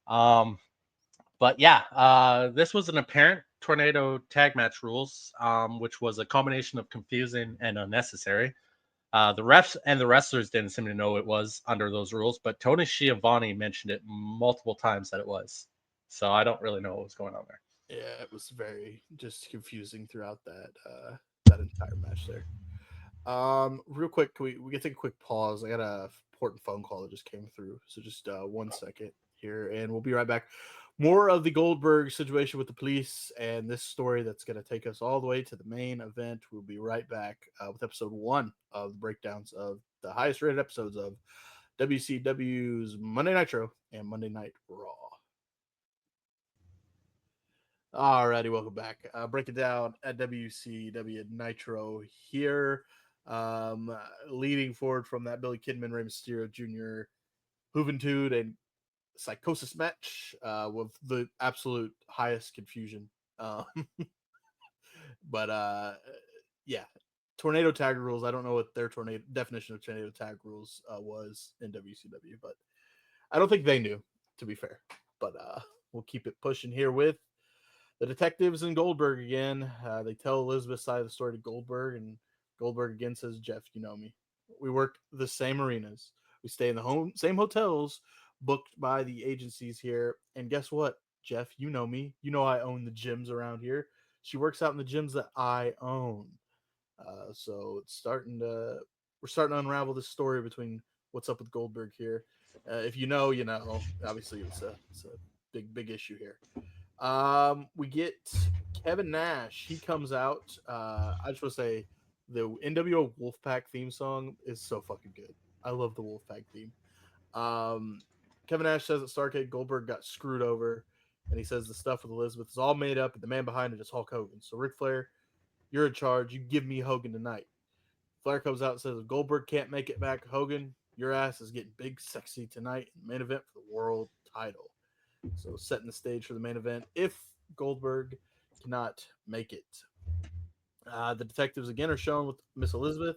But yeah, this was an apparent tornado tag match rules, which was a combination of confusing and unnecessary. The refs and the wrestlers didn't seem to know it was under those rules, but Tony Schiavone mentioned it multiple times that it was. So I don't really know what was going on there. Yeah, it was very just confusing throughout that entire match there. Real quick, we can take a quick pause. I got a important phone call that just came through, so just 1 second here, and we'll be right back. More of the Goldberg situation with the police and this story that's going to take us all the way to the main event. We'll be right back with episode 1 of the breakdowns of the highest rated episodes of WCW's Monday Nitro and Monday Night Raw. Alrighty, welcome back. Break it down at WCW Nitro here. Um, Leading forward from that Billy Kidman, Rey Mysterio Jr., Juventud, and Psychosis match with the absolute highest confusion. Um, but yeah, tornado tag rules. I don't know what their tornado definition of tornado tag rules was in WCW, but I don't think they knew, to be fair. But we'll keep it pushing here with the detectives and Goldberg again. They tell Elizabeth's side of the story to Goldberg, and Goldberg again says, "Jeff, you know me. We work the same arenas. We stay in the same hotels booked by the agencies here. And guess what, Jeff? You know me. You know I own the gyms around here. She works out in the gyms that I own. So we're starting to unravel this story between what's up with Goldberg here. If you know, you know. Obviously, it's a big issue here. We get Kevin Nash. He comes out. I just want to say the NWO Wolfpack theme song is so fucking good. I love the Wolfpack theme. Um, Kevin Nash says that Starcade Goldberg got screwed over, and he says the stuff with Elizabeth is all made up, and the man behind it is Hulk Hogan. So Ric Flair, you're in charge. You give me Hogan tonight. Flair comes out and says if Goldberg can't make it back, Hogan, your ass is getting big, sexy tonight in the main event for the world title. So setting the stage for the main event if Goldberg cannot make it. The detectives again are shown with Miss Elizabeth.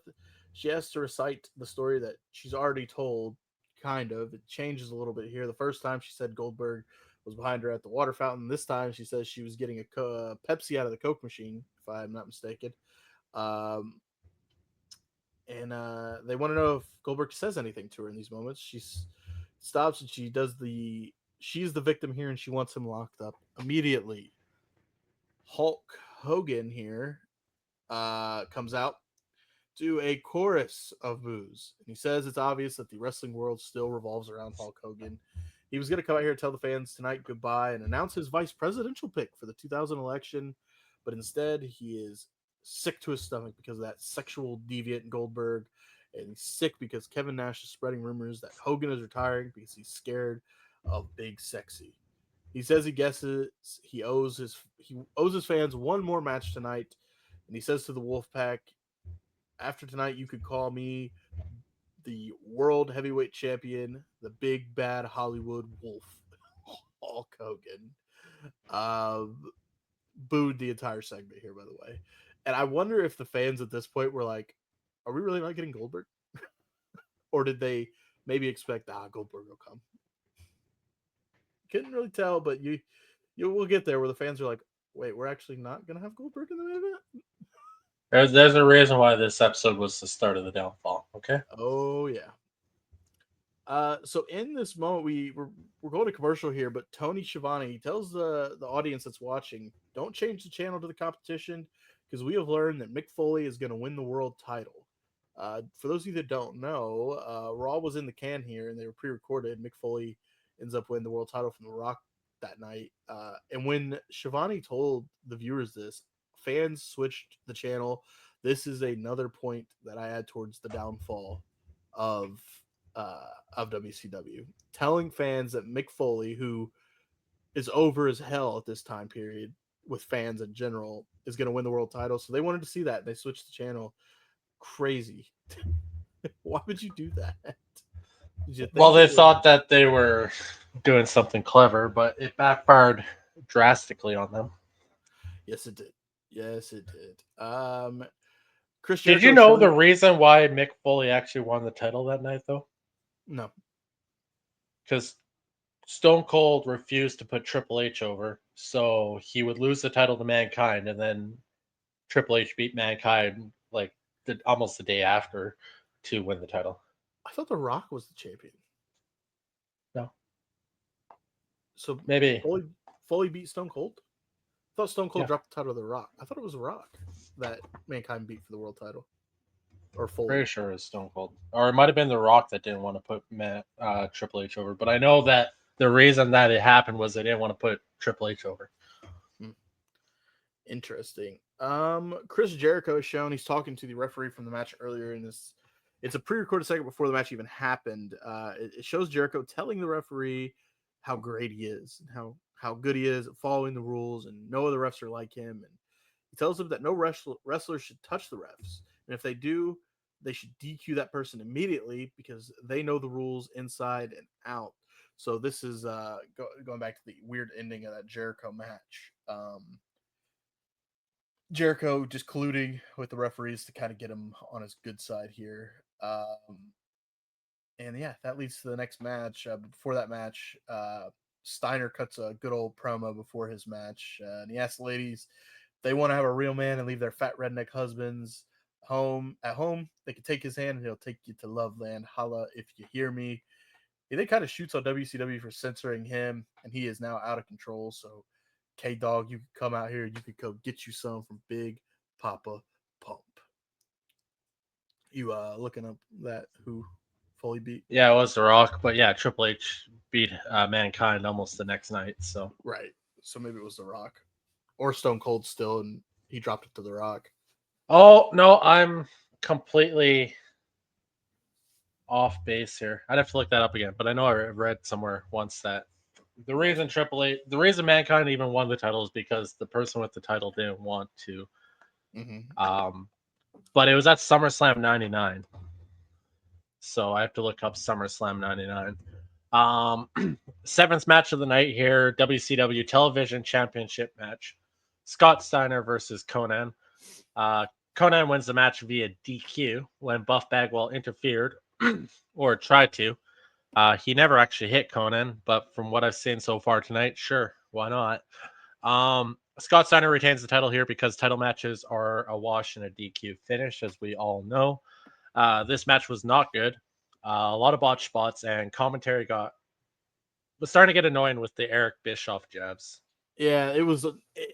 She has to recite the story that she's already told, kind of. It changes a little bit here. The first time she said Goldberg was behind her at the water fountain. This time she says she was getting a Pepsi out of the Coke machine, if I'm not mistaken. Um, and they want to know if Goldberg says anything to her in these moments. Stops and she does the. She's the victim here, and she wants him locked up immediately. Hulk Hogan here comes out to a chorus of boos, and he says it's obvious that the wrestling world still revolves around Hulk Hogan. He was going to come out here and tell the fans tonight goodbye and announce his vice presidential pick for the 2000 election, but instead he is sick to his stomach because of that sexual deviant Goldberg, and he's sick because Kevin Nash is spreading rumors that Hogan is retiring because he's scared of Big Sexy. He says he guesses he owes his fans one more match tonight, and he says to the Wolfpack, "After tonight, you could call me the world heavyweight champion, the big bad Hollywood wolf, Hulk Hogan, booed the entire segment here, by the way. And I wonder if the fans at this point were like, are we really not getting Goldberg? Or did they maybe expect, Goldberg will come? Couldn't really tell, but you will get there where the fans are like, wait, we're actually not going to have Goldberg in the main event? There's a reason why this episode was the start of the downfall. Okay. Oh, yeah. So in this moment, we're going to commercial here, but Tony Schiavone tells the audience that's watching, don't change the channel to the competition because we have learned that Mick Foley is going to win the world title. For those of you that don't know, Raw was in the can here and they were pre-recorded. Mick Foley ends up winning the world title from The Rock that night. And when Schiavone told the viewers this, fans switched the channel. This is another point that I add towards the downfall of WCW, telling fans that Mick Foley, who is over as hell at this time period with fans in general, is going to win the world title. So they wanted to see that. They switched the channel. Crazy. Why would you do that? Well, they thought that they were doing something clever, but it backfired drastically on them. Yes, it did. Yes, it did. Chris Did Jericho you know showed... the reason why Mick Foley actually won the title that night, though? No. Because Stone Cold refused to put Triple H over, so he would lose the title to Mankind, and then Triple H beat Mankind like almost the day after to win the title. I thought The Rock was the champion. No. So maybe Foley beat Stone Cold? I thought Stone Cold Yeah. dropped the title to The Rock. I thought it was The Rock that Mankind beat for the world title. Or Foley. Pretty sure it was Stone Cold. Or it might have been The Rock that didn't want to put Triple H over. But I know that the reason that it happened was they didn't want to put Triple H over. Interesting. Chris Jericho is shown. He's talking to the referee from the match earlier in this. It's a pre-recorded segment before the match even happened. It shows Jericho telling the referee how great he is and how good he is at following the rules, and no other refs are like him. And he tells him that no wrestler should touch the refs, and if they do, they should DQ that person immediately because they know the rules inside and out. So this is going back to the weird ending of that Jericho match. Jericho just colluding with the referees to kind of get him on his good side here. And yeah, that leads to the next match. Before that match, Steiner cuts a good old promo before his match. And he asks the ladies if they want to have a real man and leave their fat redneck husbands at home. They can take his hand and he'll take you to Loveland. Holla if you hear me. He then kind of shoots on WCW for censoring him, and he is now out of control. So K-Dog, you could come out here. You could go get you some from Big Papa Pump. You looking up that who Foley beat? Yeah, it was The Rock. But yeah, Triple H beat Mankind almost the next night. So Right. So maybe it was The Rock. Or Stone Cold still, and he dropped it to The Rock. Oh, no, I'm completely off base here. I'd have to look that up again. But I know I read somewhere once that the reason Mankind even won the title is because the person with the title didn't want to. Mm-hmm. But it was at SummerSlam 99. So I have to look up SummerSlam 99. Seventh match of the night here, WCW Television Championship match. Scott Steiner versus Conan. Conan wins the match via DQ when Buff Bagwell interfered or tried to. He never actually hit Conan, but from what I've seen so far tonight, sure, why not? Scott Steiner retains the title here because title matches are a wash and a DQ finish, as we all know. This match was not good. A lot of botch spots, and commentary was starting to get annoying with the Eric Bischoff jabs. Yeah, it was,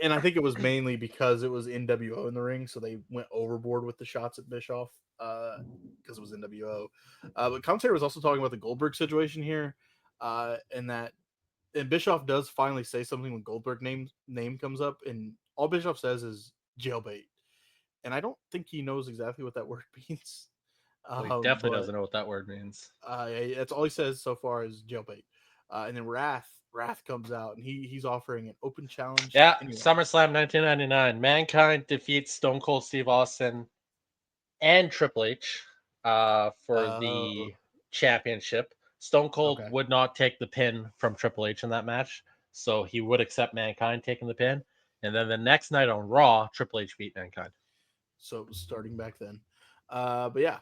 and I think it was mainly because it was NWO in the ring, so they went overboard with the shots at Bischoff because it was NWO. But commentary was also talking about the Goldberg situation here, and Bischoff does finally say something when Goldberg name comes up, and all Bischoff says is jailbait, and I don't think he knows exactly what that word means. Well, he definitely doesn't know what that word means. That's all he says so far is jailbait, and then Wrath comes out and he's offering an open challenge. Yeah, SummerSlam 1999. Mankind defeats Stone Cold Steve Austin and Triple H. for the championship. Stone Cold Okay. would not take the pin from Triple H in that match, so he would accept Mankind taking the pin. And then the next night on Raw, Triple H beat Mankind. So it was starting back then. But yeah,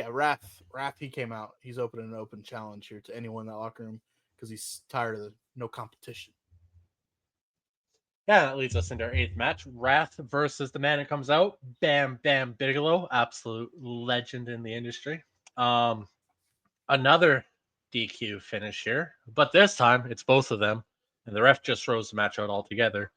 Wrath, he came out. He's opening an open challenge here to anyone in that locker room because he's tired of the no competition. Yeah, that leads us into our 8th match. Wrath versus the man who comes out, Bam Bam Bigelow, absolute legend in the industry. Another DQ finish here, but this time it's both of them, and the ref just throws the match out altogether.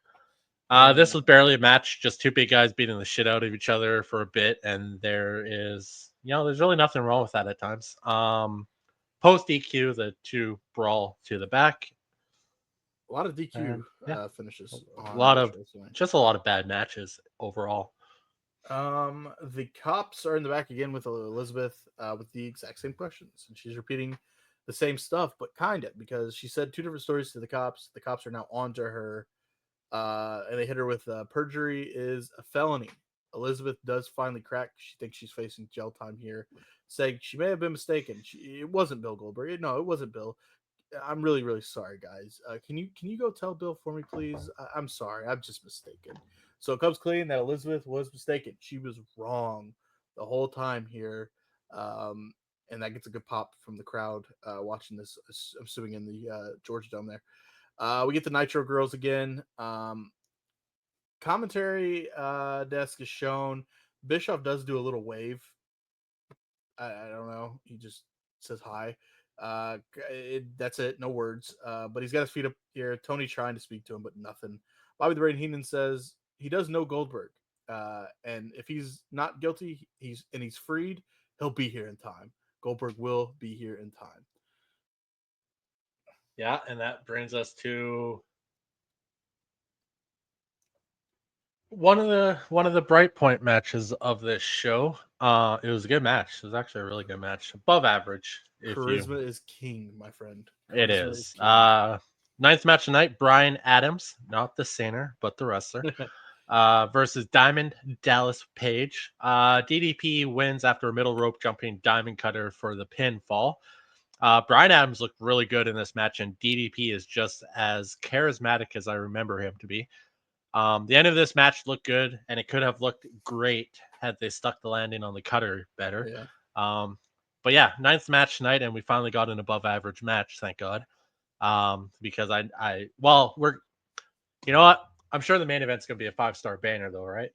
This was barely a match, just two big guys beating the shit out of each other for a bit, and there's really nothing wrong with that at times. Post DQ, the two brawl to the back. A lot of DQ And, finishes. a lot of bad matches overall. The cops are in the back again with Elizabeth with the exact same questions, and she's repeating the same stuff, but kind of because she said two different stories to the cops. The cops are now onto her, and they hit her with perjury is a felony. Elizabeth does finally crack. She thinks she's facing jail time here, saying she may have been mistaken. It wasn't Bill Goldberg. No, it wasn't Bill. I'm really, really sorry, guys. Can you go tell Bill for me, please? I'm sorry. I'm just mistaken. So it comes clean that Elizabeth was mistaken. She was wrong the whole time here, and that gets a good pop from the crowd watching this. I'm assuming in the Georgia Dome there. We get the Nitro girls again. Commentary desk is shown. Bischoff does do a little wave. I don't know. He just says hi. That's it. No words. But he's got his feet up here. Tony trying to speak to him, but nothing. Bobby the Brain Heenan says he does know Goldberg, and if he's not guilty, he's freed. He'll be here in time. Goldberg will be here in time. Yeah, and that brings us to one of the bright point matches of this show. It was a good match. It was actually a really good match, above average. Charisma is king, my friend. It is. Ninth match tonight: Brian Adams, not the singer, but the wrestler, versus Diamond Dallas Page. DDP wins after a middle rope jumping diamond cutter for the pinfall. Brian Adams looked really good in this match, and DDP is just as charismatic as I remember him to be. The end of this match looked good, and it could have looked great had they stuck the landing on the cutter better. Yeah. But yeah, ninth match tonight, and we finally got an above average match, thank God. Because we're, you know what? I'm sure the main event's gonna be a 5-star banner, though, right?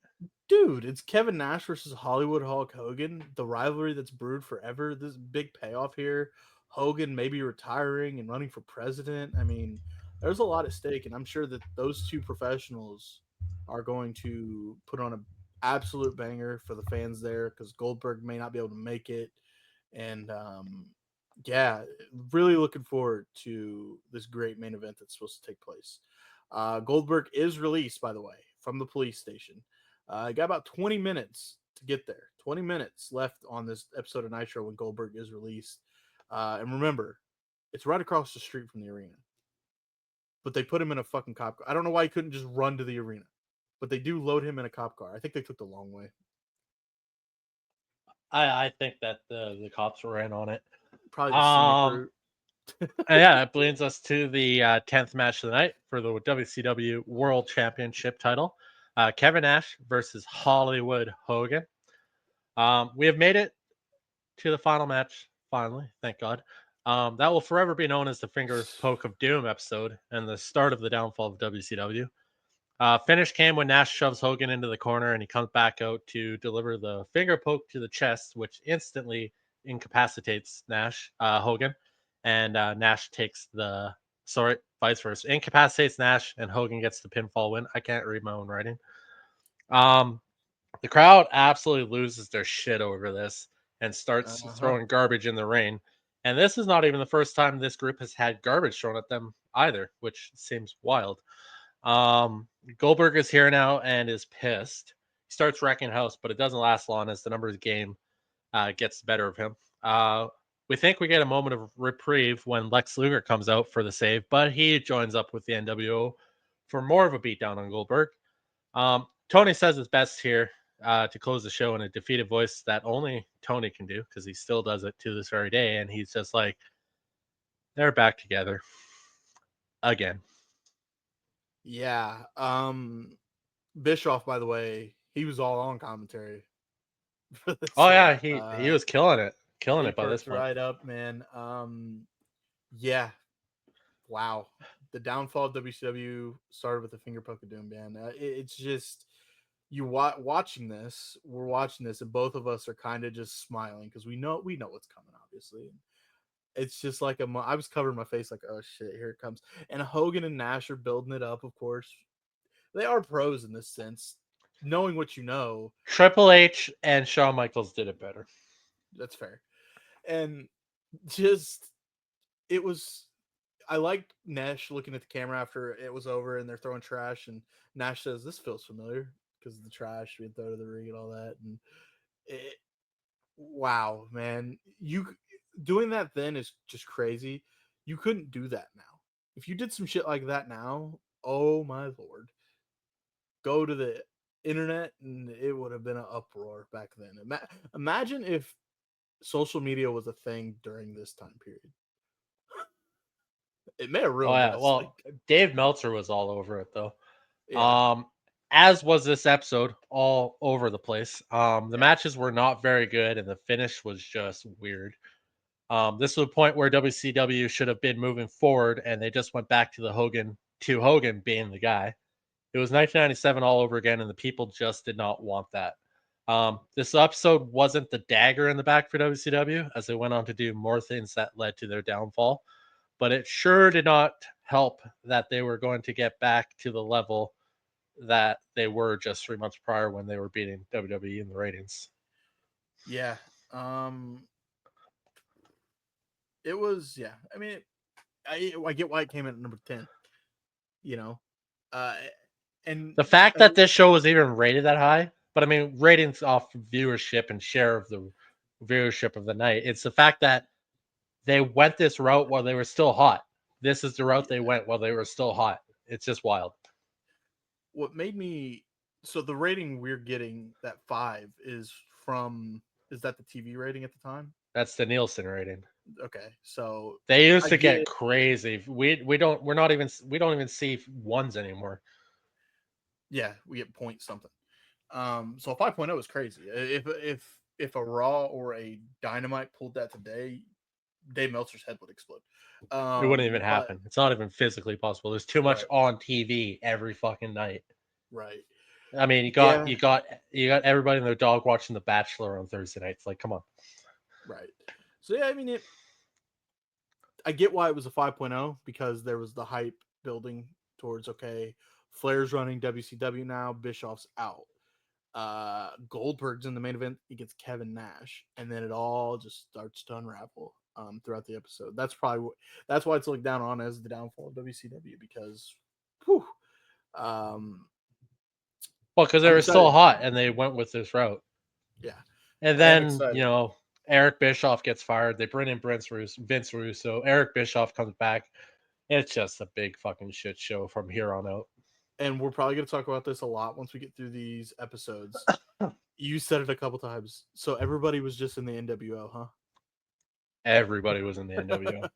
Dude, it's Kevin Nash versus Hollywood Hulk Hogan, the rivalry that's brewed forever. This big payoff here. Hogan maybe retiring and running for president. I mean, there's a lot at stake, and I'm sure that those two professionals are going to put on an absolute banger for the fans there because Goldberg may not be able to make it. And yeah, really looking forward to this great main event that's supposed to take place. Goldberg is released, by the way, from the police station. Got about 20 minutes to get there. 20 minutes left on this episode of Nitro when Goldberg is released. And remember, it's right across the street from the arena. But they put him in a fucking cop car. I don't know why he couldn't just run to the arena. But they do load him in a cop car. I think they took the long way. I think that the cops were in on it. Probably the scenic route. And yeah, it brings us to the 10th match of the night for the WCW World Championship title. Kevin Nash versus Hollywood Hogan. We have made it to the final match, finally, thank God. That will forever be known as the Finger Poke of Doom episode and the start of the downfall of WCW. Finish came when Nash shoves Hogan into the corner and he comes back out to deliver the finger poke to the chest, which instantly incapacitates Hogan. And Nash takes vice versa. Incapacitates Nash and Hogan gets the pinfall win. I can't read my own writing. The crowd absolutely loses their shit over this and starts throwing garbage in the ring. And this is not even the first time this group has had garbage thrown at them either, which seems wild. Goldberg is here now and is pissed. He starts wrecking house, but it doesn't last long as the numbers game gets the better of him. We think we get a moment of reprieve when Lex Luger comes out for the save, but he joins up with the NWO for more of a beatdown on Goldberg. Tony says it's best here to close the show in a defeated voice that only Tony can do because he still does it to this very day. And he's just like, they're back together again. Yeah. Bischoff, by the way, he was all on commentary for this Oh one. yeah, he was killing He it by this perked point. right up, man. Yeah. Wow. The downfall of WCW started with the finger poke of doom, man. It's just watching this. We're watching this, and both of us are kind of just smiling because we know what's coming, obviously. It's just like I was covering my face, like, oh shit, here it comes. And Hogan and Nash are building it up. Of course, they are pros in this sense. Knowing what you know, Triple H and Shawn Michaels did it better. that's fair. And just it was. I liked Nash looking at the camera after it was over and they're throwing trash, and Nash says, "This feels familiar," because of the trash being thrown to the ring and all that. And it, wow, man, you doing that then is just crazy. You couldn't do that now. If you did some shit like that now, oh my lord, go to the internet and it would have been an uproar back then. Imagine if social media was a thing during this time period. It may have Oh ruined yeah, wrestling. well, Dave Meltzer was all over it though. Yeah, As was this episode, all over the place. The yeah, matches were not very good, and the finish was just weird. This was a point where WCW should have been moving forward, and they just went back to Hogan being the guy. It was 1997 all over again, and the people just did not want that. This episode wasn't the dagger in the back for WCW, as they went on to do more things that led to their downfall. But it sure did not help that they were going to get back to the level that they were just 3 months prior when they were beating WWE in the ratings. yeah. It was, yeah. I mean, I get why it came in at number 10. You know, uh, and The fact that this show was even rated that high, but I mean, ratings off viewership and share of the viewership of the night. It's the fact that they went this route while they were still hot. This is the route they went while they were still hot. It's just wild. what made me so the rating we're getting, that 5, is that the TV rating at the time? That's the Nielsen rating. Okay, so They used I to get get crazy. We don't even see ones anymore. yeah, we get point something. So a 5.0 is crazy. If a Raw or a Dynamite pulled that today, Dave Meltzer's head would explode. It wouldn't even But happen. It's not even physically possible. There's too much right, on TV every fucking night. right, I mean, yeah, you got everybody and their dog watching The Bachelor on Thursday nights. Like, come on. right. So yeah, I mean I get why it was a 5.0 because there was the hype building towards, okay, Flair's running WCW now, Bischoff's out. Goldberg's in the main event against Kevin Nash, and then it all just starts to unravel throughout the episode. That's why it's looked down on as the downfall of WCW because, whew, um, Well, because they I'm were still excited. hot and they went with this route. Yeah, And I am then, you excited, know, Eric Bischoff gets fired. They bring in Vince Russo. Eric Bischoff comes back. It's just a big fucking shit show from here on out. and we're probably going to talk about this a lot once we get through these episodes. You said it a couple times, so everybody was just in the NWO, huh? Everybody was in the NWO.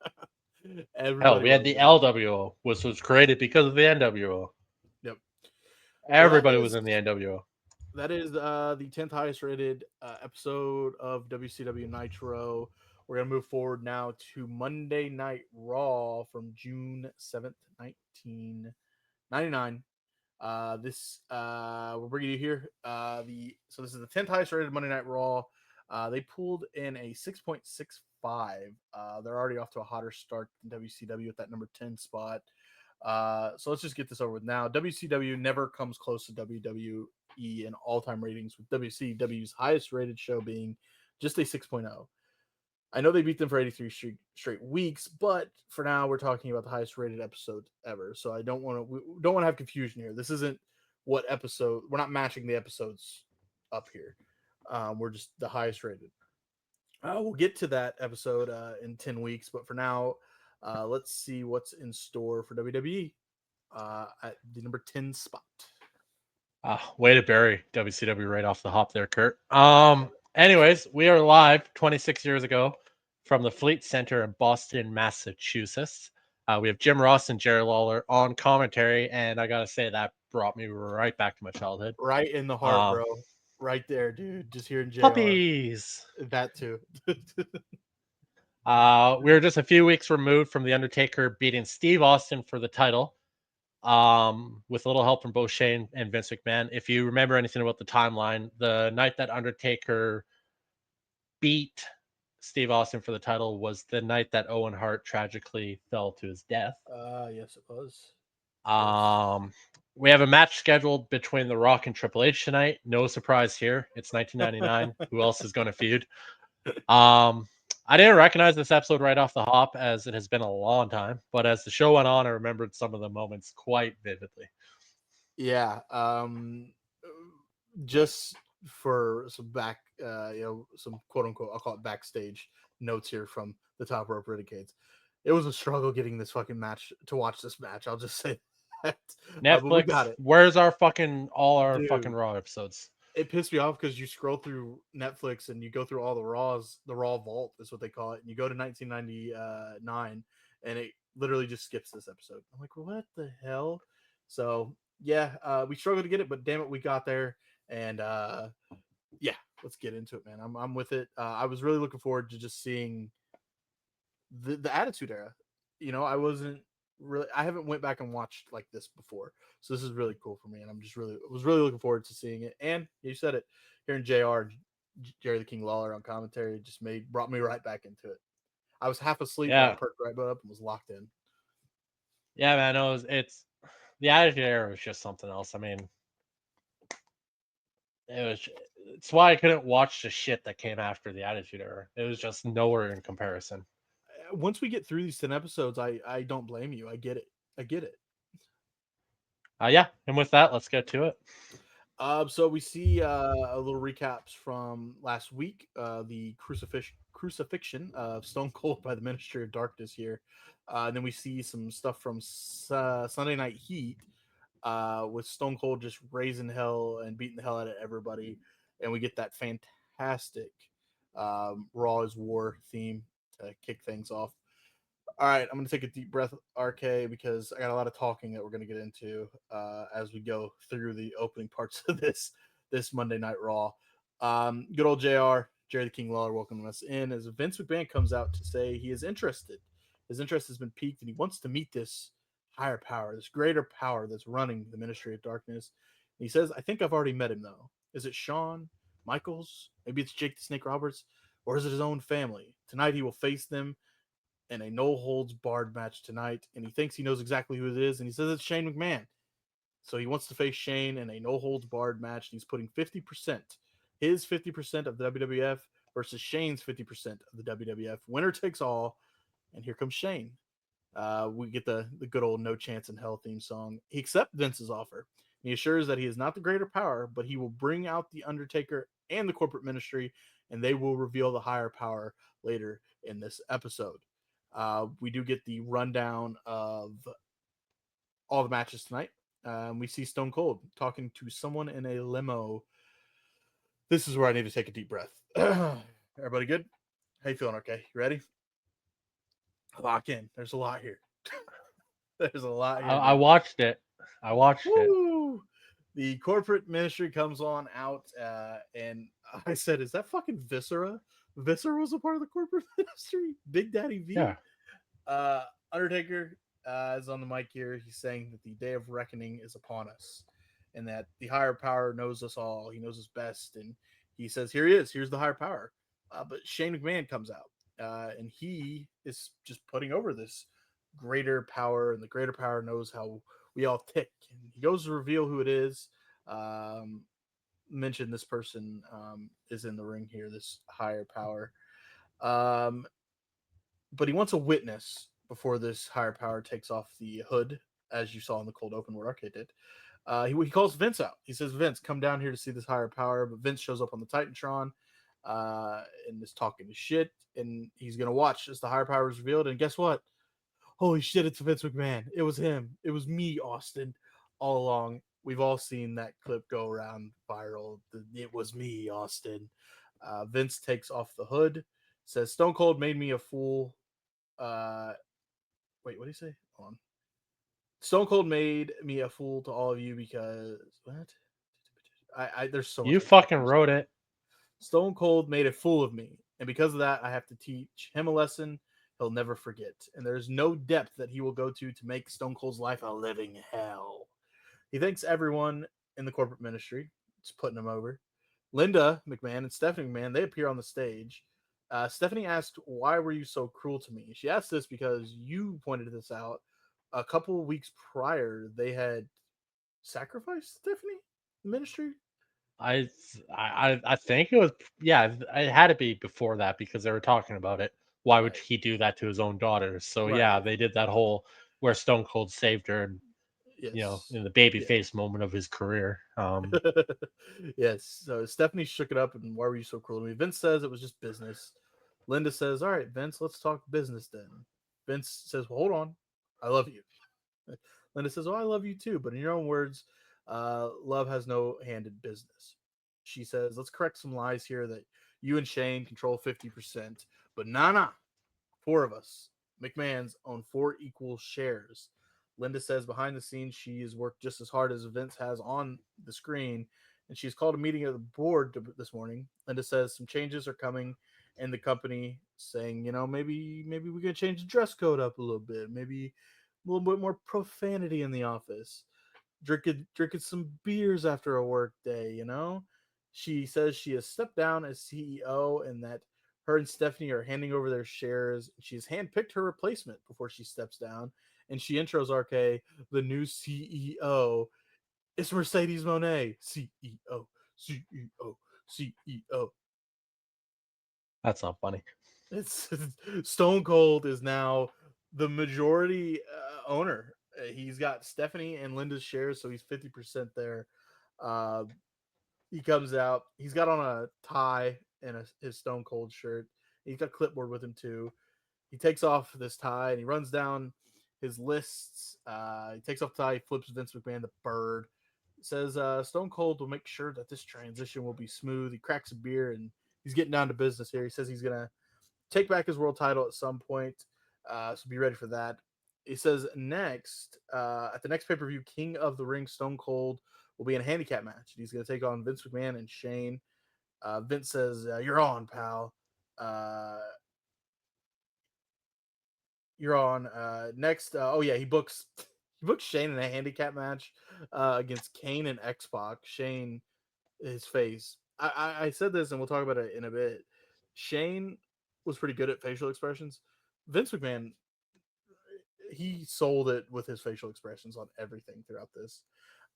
Hell, Everybody we had was the in it. LWO, which was created because of the NWO. Yep. Well, Everybody was in the NWO. that is the 10th highest rated episode of WCW Nitro. We're gonna move forward now to Monday Night Raw from June 7th, 1999. This we're bringing you here. This is the 10th highest rated Monday Night Raw. They pulled in a 6.65. They're already off to a hotter start than WCW at that number 10 spot. So let's just get this over with now. WCW never comes close to WWE in all-time ratings, with WCW's highest rated show being just a 6.0. I know they beat them for 83 straight weeks, but for now we're talking about the highest rated episode ever. So I don't want to have confusion here. This isn't what episode. We're not matching the episodes up here. We're just the highest rated. We'll get to that episode in 10 weeks, but for now, let's see what's in store for WWE at the number 10 spot. Way to bury WCW right off the hop there, Kurt. Anyways, we are live 26 years ago from the Fleet Center in Boston, Massachusetts. We have Jim Ross and Jerry Lawler on commentary, and I gotta say that brought me right back to my childhood. Right in the heart, bro. Right there, dude. Just hearing JR. Puppies. That too. We were just a few weeks removed from The Undertaker beating Steve Austin for the title, with a little help from both Shane and Vince McMahon. If you remember anything about the timeline, the night that Undertaker beat Steve Austin for the title was the night that Owen Hart tragically fell to his death. Yes, it was. We have a match scheduled between The Rock and Triple H tonight. No surprise here. It's 1999. Who else is going to feud? I didn't recognize this episode right off the hop as it has been a long time, but as the show went on, I remembered some of the moments quite vividly. Yeah. Just for some some quote unquote, I'll call it backstage notes here from the Top Rope Renegades. It was a struggle getting this fucking match to watch this match. I'll just say that. But we got Netflix, it. where's our fucking fucking Dude. Raw episodes? It pissed me off because you scroll through Netflix and you go through all the Raw Vault is what they call it, and you go to 1999, and it literally just skips this episode. I'm like, what the hell? So yeah, we struggled to get it, but damn it, we got there, and yeah, let's get into it, man. I'm with it. I was really looking forward to just seeing the Attitude Era. I haven't went back and watched like this before, so this is really cool for me, and was really looking forward to seeing it. And you said it, hearing Jerry the King Lawler on commentary just brought me right back into it. I was half asleep, but I perked right up and was locked in. Yeah, man, it's the Attitude Era was just something else. I mean, it's why I couldn't watch the shit that came after the Attitude Era. It was just nowhere in comparison. Once we get through these 10 episodes, I don't blame you. I get it. Yeah, and with that, let's get to it. So we see a little recaps from last week. The crucifixion of Stone Cold by the Ministry of Darkness here. And then we see some stuff from Sunday Night Heat with Stone Cold just raising hell and beating the hell out of everybody. And we get that fantastic Raw is War theme to kick things off. All right, I'm going to take a deep breath, RK, because I got a lot of talking that we're going to get into as we go through the opening parts of this Monday Night Raw. Good old Jerry the King Lawler, welcoming us in as Vince McMahon comes out to say he is interested. His interest has been piqued, and he wants to meet this higher power, this greater power that's running the Ministry of Darkness. And he says, I think I've already met him, though. Is it Shawn Michaels? Maybe it's Jake the Snake Roberts? Or is it his own family? Tonight he will face them in a no holds barred match tonight, and he thinks he knows exactly who it is, and he says it's Shane McMahon. So he wants to face Shane in a no holds barred match, and he's putting 50%, his 50% of the WWF versus Shane's 50% of the WWF. Winner takes all, and here comes Shane. We get the good old No Chance in Hell theme song. He accepts Vince's offer. He assures that he is not the greater power, but he will bring out the Undertaker and the corporate ministry, and they will reveal the higher power later in this episode. We do get the rundown of all the matches tonight. We see Stone Cold talking to someone in a limo. This is where I need to take a deep breath. Everybody good? How you feeling? Okay, you ready? Lock in. There's a lot here. There's a lot here. I watched it. Woo! The corporate ministry comes on out, and I said, "Is that fucking Viscera? Viscera was a part of the corporate ministry. Big Daddy V." Yeah. Undertaker is on the mic here. He's saying that the day of reckoning is upon us, and that the higher power knows us all. He knows us best, and he says, "Here he is. Here's the higher power." But Shane McMahon comes out, and he is just putting over this greater power, and the greater power knows how we all tick. And he goes to reveal who it is. Mention this person is in the ring here, this higher power. But he wants a witness before this higher power takes off the hood, as you saw in the cold open where Arcade did. He calls Vince out. He says, Vince, come down here to see this higher power. But Vince shows up on the Titantron and is talking to shit. And he's going to watch as the higher power is revealed. And guess what? Holy shit, it's Vince McMahon. It was him. It was me, Austin, all along. we've all seen that clip go around viral. It was me, Austin. Vince takes off the hood, says Stone Cold made me a fool. Wait, what did he say? Hold on. Stone Cold made me a fool to all of you because what? I there's so much. You fucking wrote it. Stone Cold made a fool of me, and because of that, I have to teach him a lesson he'll never forget. And there's no depth that he will go to make Stone Cold's life a living hell. He thanks everyone in the corporate ministry. Just putting him over. Linda McMahon and Stephanie McMahon, they appear on the stage. Stephanie asked, "Why were you so cruel to me?" She asked this because you pointed this out. A couple of weeks prior, they had sacrificed Stephanie, the ministry. I think it was, yeah, it had to be before that because they were talking about it. Why would Right. he do that to his own daughter? So Right. yeah, they did that whole where Stone Cold saved her, and Yes. in the baby Yeah. face moment of his career. Yes. So Stephanie shook it up, and why were you so cruel to me? Vince says it was just business. Linda says, "All right, Vince, let's talk business then." Vince says, "Well, hold on, I love you." Linda says, "Oh, I love you too, but in your own words, love has no hand in business." She says, "Let's correct some lies here that you and Shane control 50%, but nah, four of us. McMahon's own four equal shares." Linda says behind the scenes she has worked just as hard as Vince has on the screen, and she's called a meeting of the board this morning. Linda says some changes are coming in the company, saying, maybe we can change the dress code up a little bit, maybe a little bit more profanity in the office, drinking some beers after a work day. She says she has stepped down as CEO and that her and Stephanie are handing over their shares. She's handpicked her replacement before she steps down, and she intros RK, the new CEO. It's Mercedes Monet, CEO, CEO, CEO. That's not funny. It's Stone Cold is now the majority owner. He's got Stephanie and Linda's shares, so he's 50% there. Uh, he comes out. He's got on a tie and his Stone Cold shirt. He's got clipboard with him too. He takes off this tie and he runs down his lists. He takes off the tie. He flips Vince McMahon the bird. He says Stone Cold will make sure that this transition will be smooth. He cracks a beer and he's getting down to business here. He says he's gonna take back his world title at some point. So be ready for that. He says next, at the next pay per view, King of the Ring Stone Cold will be in a handicap match. He's going to take on Vince McMahon and Shane. Vince says, "You're on, pal. You're on." Next, oh yeah, he books Shane in a handicap match against Kane and X Pac. Shane, his face. I said this, and we'll talk about it in a bit. Shane was pretty good at facial expressions. Vince McMahon, he sold it with his facial expressions on everything throughout this.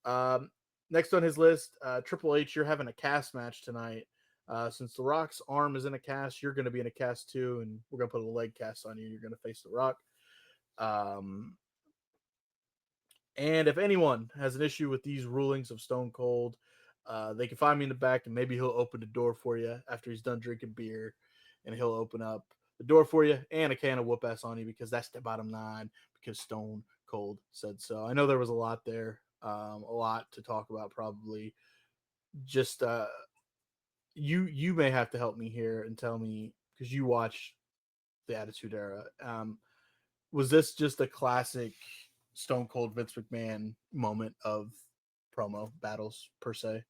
Um, Next on his list, Triple H, you're having a cast match tonight. Since The Rock's arm is in a cast, you're going to be in a cast too, and we're going to put a leg cast on you. You're going to face The Rock. And if anyone has an issue with these rulings of Stone Cold, they can find me in the back, and maybe he'll open the door for you after he's done drinking beer, and he'll open up the door for you and a can of whoop ass on you because that's the bottom line. Because Stone Cold said so. I know there was a lot there, a lot to talk about. Probably just you may have to help me here and tell me because you watch the Attitude Era. Was this just a classic Stone Cold Vince McMahon moment of promo battles per se?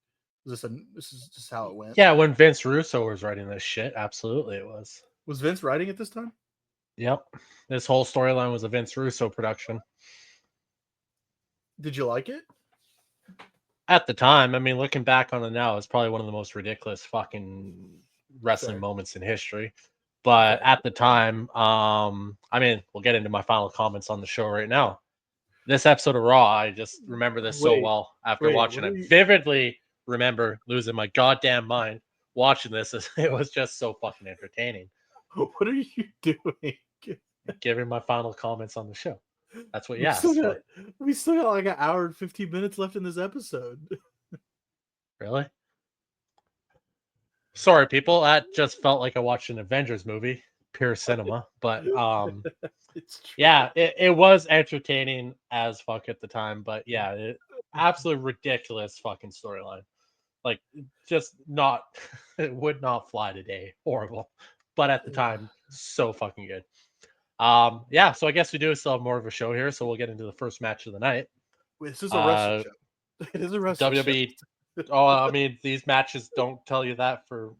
This is just how it went? Yeah, when Vince Russo was writing this shit, absolutely it was. Was Vince writing it this time? Yep. This whole storyline was a Vince Russo production. Did you like it? At the time, I mean, looking back on it now, it's probably one of the most ridiculous fucking wrestling Fair. moments in history. But Fair. at the time, I mean, we'll get into my final comments on the show right now. This episode of Raw, I just remember this so Wait, well after wait, watching what are it. you? Vividly remember losing my goddamn mind watching this. It was just so fucking entertaining. What are you doing? Giving my final comments on the show. That's what you We still asked got for. we still got like an hour and 15 minutes left in this episode. Really? Sorry, people. That just felt like I watched an Avengers movie, pure cinema. But It's true. yeah, it was entertaining as fuck at the time. But yeah, absolutely ridiculous fucking storyline. Like, just not, it would not fly today. Horrible. But at the time, so fucking good. Yeah, so I guess we do still have more of a show here, so we'll get into the first match of the night. This is a wrestling Uh, show. It is a wrestling show. WWE. Oh, I mean, these matches don't tell you that for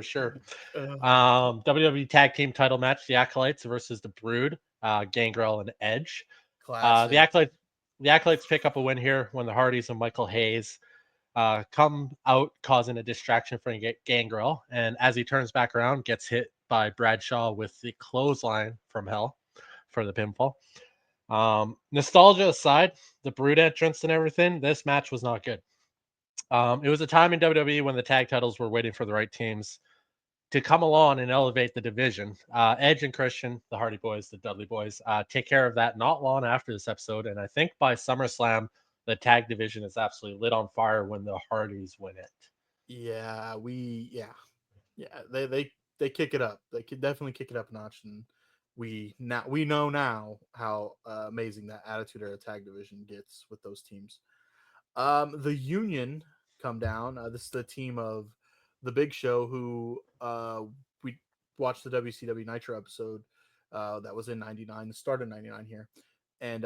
sure. WWE Tag Team Title match: The Acolytes versus the Brood, Gangrel and Edge. Classic. The Acolytes pick up a win here when the Hardys and Michael Hayes come out, causing a distraction for Gangrel, and as he turns back around, gets hit by Bradshaw with the clothesline from hell for the pinfall. Nostalgia aside, the Brood entrance and everything, this match was not good. It was a time in WWE when the tag titles were waiting for the right teams to come along and elevate the division. Edge and Christian, the Hardy Boys, the Dudley Boys, take care of that not long after this episode. And I think by SummerSlam, the tag division is absolutely lit on fire when the Hardys win it. Yeah, they kick it up. They could definitely kick it up a notch, and we know now how amazing that Attitude Era tag division gets with those teams. The Union come down. This is the team of the Big Show, who we watched the WCW Nitro episode that was in '99, the start of '99 here, and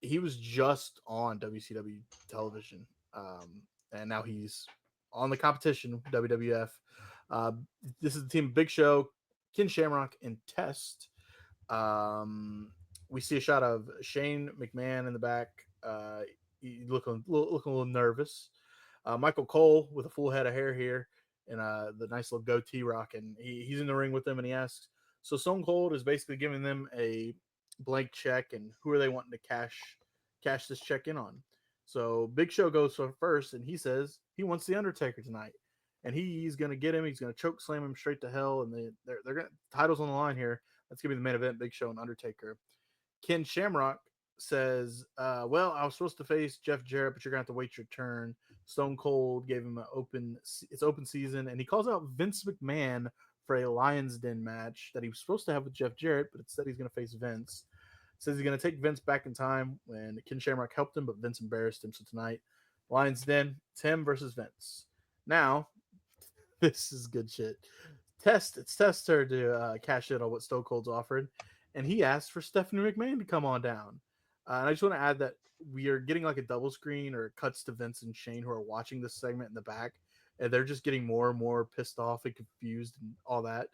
he was just on WCW television, and now he's on the competition WWF. Uh, this is the team of Big Show, Ken Shamrock, and Test. We see a shot of Shane McMahon in the back. Looking a little nervous. Michael Cole with a full head of hair here and the nice little goatee rocking. He's in the ring with them and he asks, so Stone Cold is basically giving them a blank check and who are they wanting to cash this check in on? So Big Show goes for first and he says he wants the Undertaker tonight. And he's gonna get him. He's gonna choke slam him straight to hell. And they're gonna titles on the line here. That's gonna be the main event: Big Show and Undertaker. Ken Shamrock says, "Well, I was supposed to face Jeff Jarrett, but you're gonna have to wait your turn." Stone Cold gave him it's open season, and he calls out Vince McMahon for a Lions Den match that he was supposed to have with Jeff Jarrett, but instead he's gonna face Vince. Says he's gonna take Vince back in time when Ken Shamrock helped him, but Vince embarrassed him. So tonight, Lions Den, Tim versus Vince. Now, this is good shit. It's Test's turn to cash in on what Stone Cold's offered, and he asked for Stephanie McMahon to come on down. And I just want to add that we are getting like a double screen or cuts to Vince and Shane who are watching this segment in the back, and they're just getting more and more pissed off and confused and all that.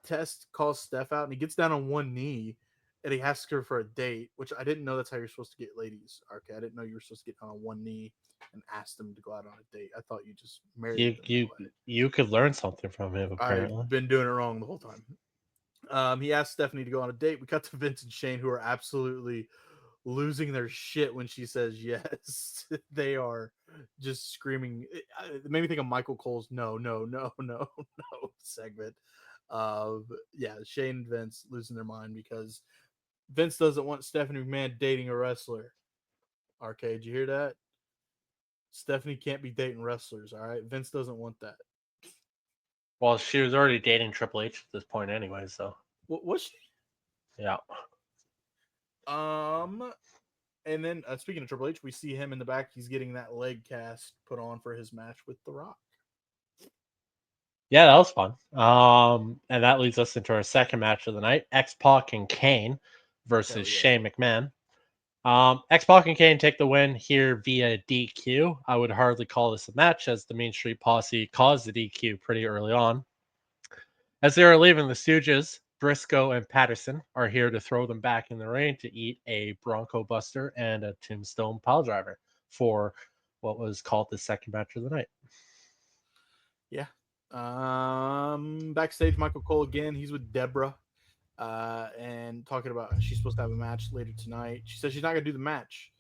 Test calls Steph out, and he gets down on one knee, and he asks her for a date, which I didn't know that's how you're supposed to get ladies. Okay, I didn't know you were supposed to get down on one knee and ask them to go out on a date. I thought you just married them. You could learn something from him, apparently. I've been doing it wrong the whole time. He asked Stephanie to go on a date. We cut to Vince and Shane, who are absolutely losing their shit when she says yes. They are just screaming. It made me think of Michael Cole's no segment. Yeah, Shane and Vince losing their mind because Vince doesn't want Stephanie McMahon dating a wrestler. RK, did you hear that? Stephanie can't be dating wrestlers, all right? Vince doesn't want that. Well, she was already dating Triple H at this point anyway, so. Was she? Yeah. And then speaking of Triple H, we see him in the back. He's getting that leg cast put on for his match with The Rock. Yeah, that was fun. And that leads us into our second match of the night: X-Pac and Kane versus Shane McMahon. X-Pac and Kane take the win here via DQ. I would hardly call this a match, as the Mean Street Posse caused the DQ pretty early on. As they are leaving, the Stooges, Briscoe and Patterson, are here to throw them back in the ring to eat a Bronco Buster and a Tombstone Piledriver for what was called the second match of the night. Yeah. Backstage, Michael Cole again. He's with Deborah. And talking about she's supposed to have a match later tonight. She says she's not gonna do the match,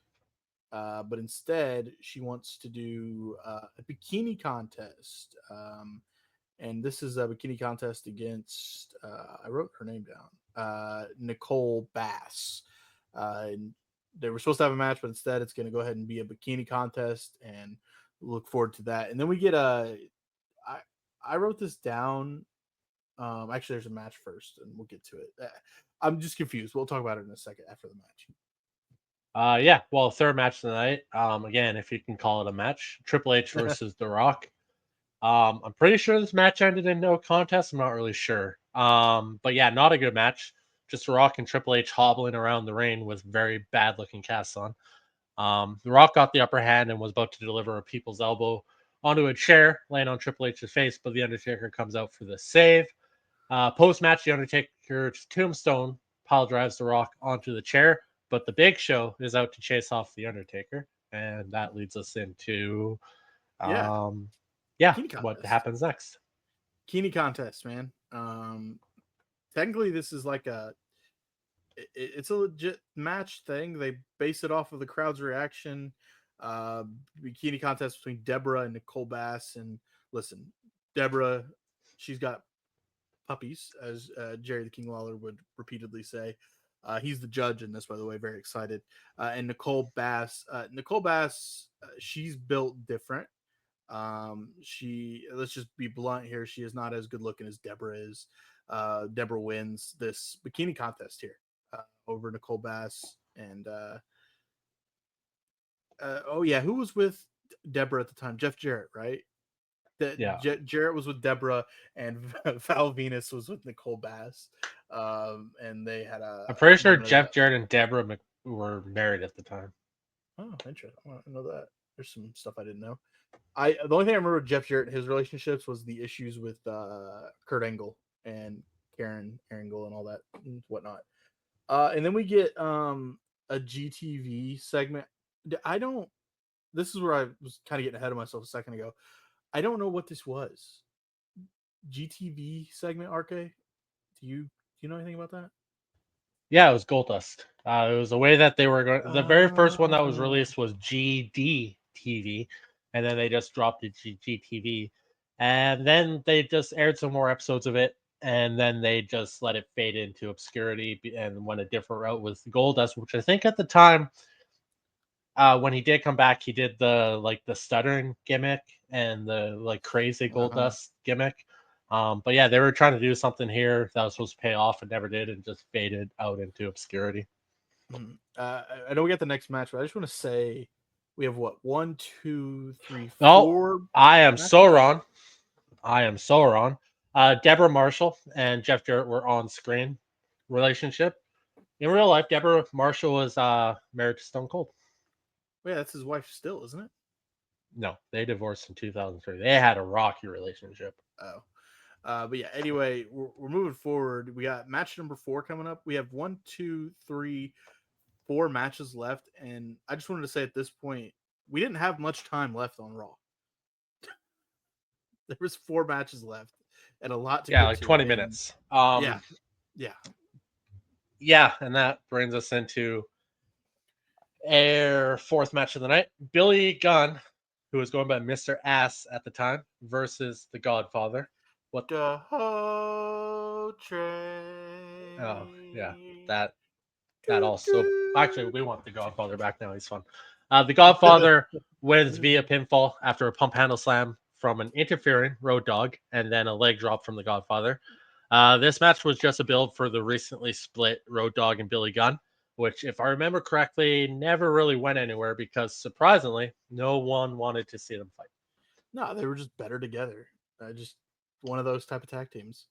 but instead she wants to do a bikini contest. And this is a bikini contest against I wrote her name down, Nicole Bass. And they were supposed to have a match, but instead it's going to go ahead and be a bikini contest, and look forward to that. And then we get I wrote this down. Actually, there's a match first, and we'll get to it. I'm just confused. We'll talk about it in a second after the match. Yeah, well, third match tonight. Again, if you can call it a match, Triple H versus The Rock. I'm pretty sure this match ended in no contest. I'm not really sure. But yeah, not a good match. Just The Rock and Triple H hobbling around the ring with very bad looking casts on. The Rock got the upper hand and was about to deliver a people's elbow onto a chair, laying on Triple H's face, but the Undertaker comes out for the save. Post match, the Undertaker's tombstone pile drives The Rock onto the chair, but the Big Show is out to chase off the Undertaker, and that leads us into Yeah. Bikini what contest. happens next. Bikini contest, man. Technically, this is like it's a legit match thing. They base it off of the crowd's reaction. Bikini contest between Deborah and Nicole Bass. And listen, Deborah, she's got puppies, as Jerry the King Lawler would repeatedly say. He's the judge in this, by the way. Very excited. And Nicole Bass, she's built different. She Let's just be blunt here. She is not as good looking as Deborah is. Deborah wins this bikini contest here over Nicole Bass. And oh yeah, who was with Deborah at the time? Jeff Jarrett, right? Yeah. Jarrett was with Deborah, and Val Venus was with Nicole Bass. And they had I'm pretty sure moment of Jeff Jarrett and Deborah were married at the time. Oh, interesting. I want to know that. There's some stuff I didn't know. The only thing I remember with Jeff Jarrett, his relationships was the issues with Kurt Angle and Karen Angle and all that and whatnot. And then we get a GTV segment. I don't. This is where I was kind of getting ahead of myself a second ago. I don't know what this was. GTV segment, RK. Do you know anything about that? Yeah, it was Goldust. It was the way that they were going. The very first one that was Uh, released was GDTV, and then they just dropped it GTV, and then they just aired some more episodes of it, and then they just let it fade into obscurity and went a different route with Goldust, which I think at the time, when he did come back, he did the stuttering gimmick and the crazy uh-huh. Goldust gimmick. But yeah, they were trying to do something here that was supposed to pay off and never did, and just faded out into obscurity. I know we got the next match, but I just want to say we have what 1, 2, 3, Oh, 4 I am so matches. wrong. I am so wrong. Deborah Marshall and Jeff Jarrett were on screen relationship. In real life, Deborah Marshall was married to Stone Cold. Well, yeah, that's his wife still, isn't it? No, they divorced in 2003. They had a rocky relationship. Oh, but yeah. Anyway, we're moving forward. We got match number 4 coming up. We have 1, 2, 3, 4 matches left, and I just wanted to say at this point we didn't have much time left on Raw. There was 4 matches left and a lot to Yeah, get like to. 20 And minutes. yeah, yeah. Yeah, and that brings us into our fourth match of the night. Billy Gunn, who was going by Mr. Ass at the time, versus the Godfather. What? The whole train. Oh, yeah, that also. Actually, we want the Godfather back now. He's fun. The Godfather wins via pinfall after a pump handle slam from an interfering Road Dogg and then a leg drop from the Godfather. This match was just a build for the recently split Road Dogg and Billy Gunn, which, if I remember correctly, never really went anywhere because surprisingly, no one wanted to see them fight. No, they were just better together. Just one of those type of tag teams.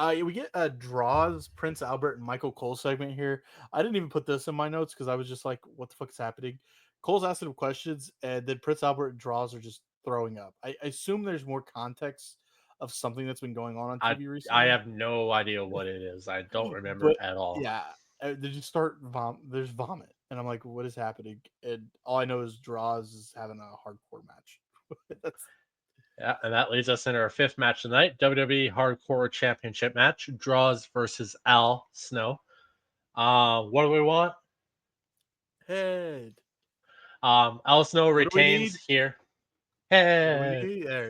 We get a draws Prince Albert and Michael Cole segment here. I didn't even put this in my notes because I was just like, "What the fuck is happening?" Cole's asking him questions, and then Prince Albert and draws are just throwing up. I assume there's more context of something that's been going on I TV I recently, have no idea what it is. I don't remember but at all. yeah, they just start there's vomit, and I'm like, "What is happening?" And all I know is draws is having a hardcore match. That's Yeah, and that leads us into our fifth match tonight: WWE Hardcore Championship match, Draws versus Al Snow. What do we want? head. Al Snow What do we retains need? here. What do we Hey, need? Yeah.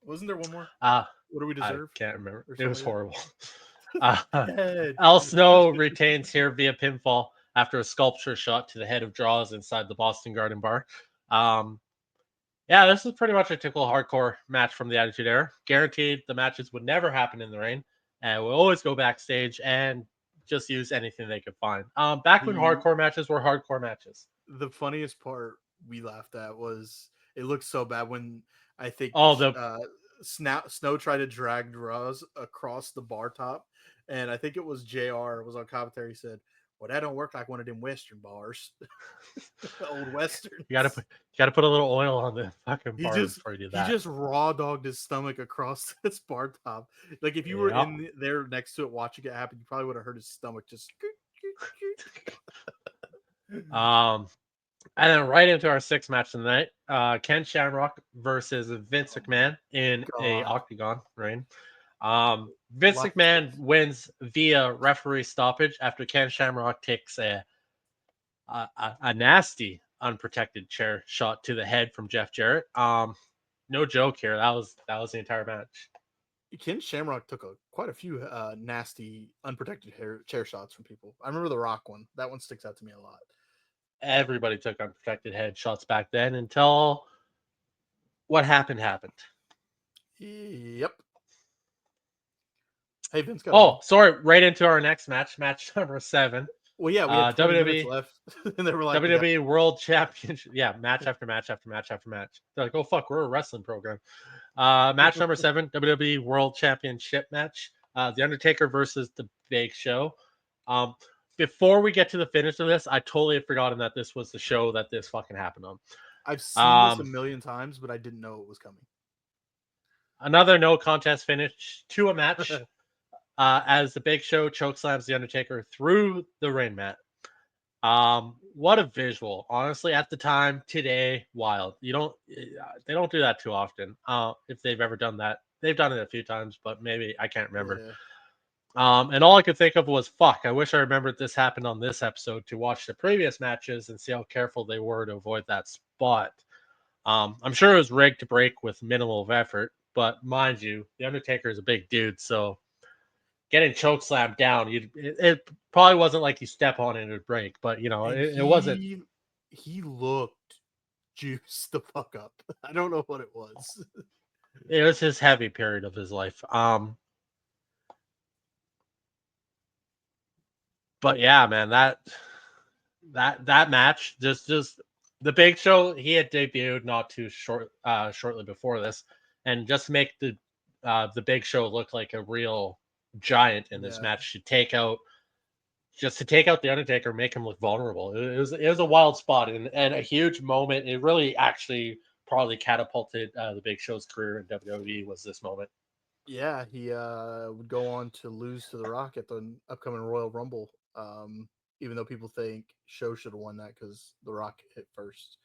Wasn't there one more? uh, What do we I deserve? can't remember. Or It something was like horrible. that. Head. Al Snow retains here via pinfall after a sculpture shot to the head of Draws inside the Boston Garden Bar. Um, yeah, this is pretty much a typical hardcore match from the Attitude Era. Guaranteed the matches would never happen in the ring and will always go backstage and just use anything they could find. Back when The hardcore matches were hardcore matches. the funniest part we laughed at was it looked so bad when I think Oh, the Snow tried to drag Droz across the bar top, and I think it was JR was on commentary. He said, "Well, that don't work like one of them Western bars, old Westerns." you gotta put a little oil on the fucking He bar just before you do he that. just raw dogged his stomach across this bar top. Like if you were Yeah. in there next to it watching it happen, you probably would have heard his stomach just. Um, and then right into our sixth match of the night, Ken Shamrock versus Vince McMahon in a God, octagon ring. Vince lots McMahon wins via referee stoppage after Ken Shamrock takes a nasty unprotected chair shot to the head from Jeff Jarrett. No joke here. That was the entire match. Ken Shamrock took quite a few nasty unprotected chair shots from people. I remember the Rock one. That one sticks out to me a lot. Everybody took unprotected head shots back then until what happened happened. Yep. Hey, Vince got a Oh, win. sorry. Right into our next match, match number 7. Well, yeah, we had 20 minutes WWE left, and they were like, WWE World Championship. Yeah, match after match after match after match. They're like, oh fuck, we're a wrestling program. Match number 7, WWE World Championship match. The Undertaker versus The Big Show. Before we get to the finish of this, I totally had forgotten that this was the show that this fucking happened on. I've seen this a Um, million times, but I didn't know it was coming. Another no contest finish to a match as The Big Show chokeslams The Undertaker through the ring mat. What a visual! Honestly, at the time, today, wild. They don't do that too often. If they've ever done that, they've done it a few times, but maybe I can't remember. Yeah. And all I could think of was, fuck, I wish I remembered this happened on this episode to watch the previous matches and see how careful they were to avoid that spot. I'm sure it was rigged to break with minimal of effort, but mind you, The Undertaker is a big dude, so getting choke slammed down, it probably wasn't like you step on it and it would break, but And it wasn't. he looked juiced the fuck up. I don't know what it was. It was his heavy period of his life. But yeah, man, that match just the Big Show, he had debuted not too shortly before this, and just make the Big Show look like a real giant in this Yeah. match to take out the Undertaker, make him look vulnerable. It was a wild spot and a huge moment. It really actually probably catapulted the Big Show's career in WWE was this moment. Yeah, he would go on to lose to The Rock at the upcoming Royal Rumble. Even though people think Show should have won that because The Rock hit first.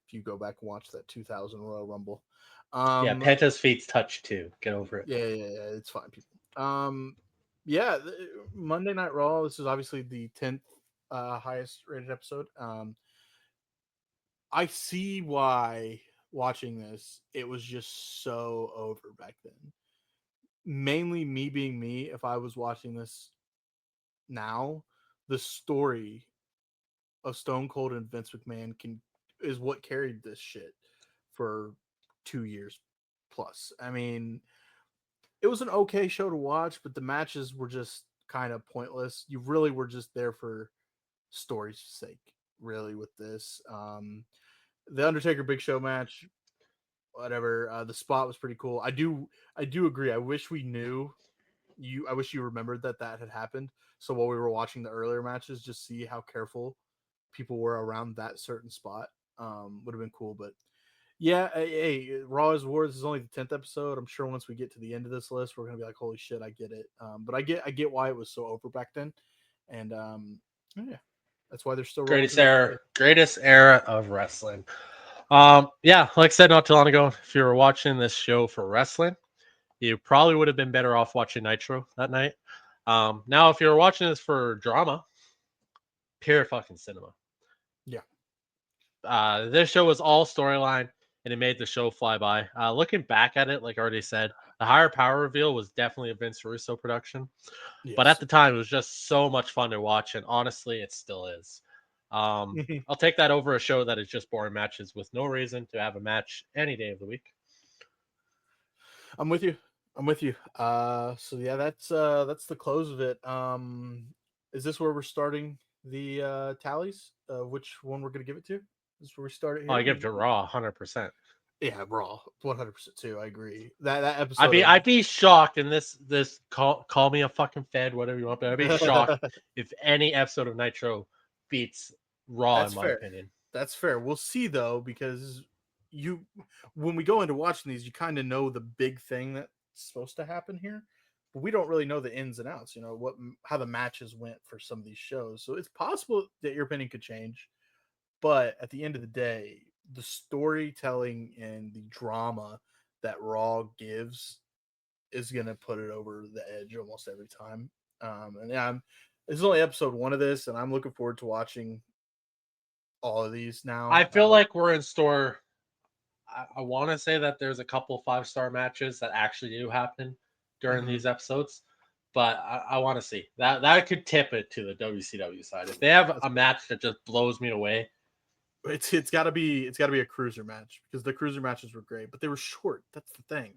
If you go back and watch that 2000 Royal Rumble. Yeah, Penta's feet's touched too. Get over it. Yeah, it's fine, people. Yeah, Monday Night Raw. This is obviously the 10th highest rated episode. I see why watching this it was just so over back then. Mainly me being me. If I was watching this now, the story of Stone Cold and Vince McMahon is what carried this shit for 2 years plus. I mean, it was an okay show to watch, but the matches were just kind of pointless. You really were just there for story's sake, really, with this. The Undertaker Big Show match, whatever. The spot was pretty cool. I do agree. I wish we knew I wish you remembered that had happened. So while we were watching the earlier matches, just see how careful people were around that certain spot. Would have been cool, but yeah, hey, Raw is War. This is only the 10th episode. I'm sure once we get to the end of this list, we're gonna be like, holy shit, I get it. But I get why it was so over back then, and yeah, that's why they're still rolling. Greatest era of wrestling. Yeah, like I said not too long ago, if you were watching this show for wrestling, you probably would have been better off watching Nitro that night. Now, if you were watching this for drama, pure fucking cinema. Yeah, This show was all storyline, and it made the show fly by. Looking back at it, like I already said, the higher power reveal was definitely a Vince Russo production. But at yes. the time, it was just so much fun to watch, and honestly, it still is. I'll take that over a show that is just boring matches with no reason to have a match any day of the week. I'm with you. I'm with you. So yeah, that's the close of it. Is this where we're starting the tallies? Which one we're going to give it to? Is this where we start it here? Oh, I give it to Raw 100%. Yeah, Raw, 100% too. I agree. That episode. I'd be shocked, and this call me a fucking fed, whatever you want, but I'd be shocked if any episode of Nitro beats Raw, That's in my fair. opinion. That's fair. We'll see though, because when we go into watching these, you kind of know the big thing that's supposed to happen here, but we don't really know the ins and outs. You know how the matches went for some of these shows, so it's possible that your opinion could change. But at the end of the day, the storytelling and the drama that Raw gives is gonna put it over the edge almost every time. And yeah, this is only episode 1 of this, and I'm looking forward to watching all of these now. I feel like we're in store. I want to say that there's a couple 5-star matches that actually do happen during these episodes, but I want to see that could tip it to the WCW side. If they have a match that just blows me away, it's got to be a cruiser match, because the cruiser matches were great, but they were short. That's the thing.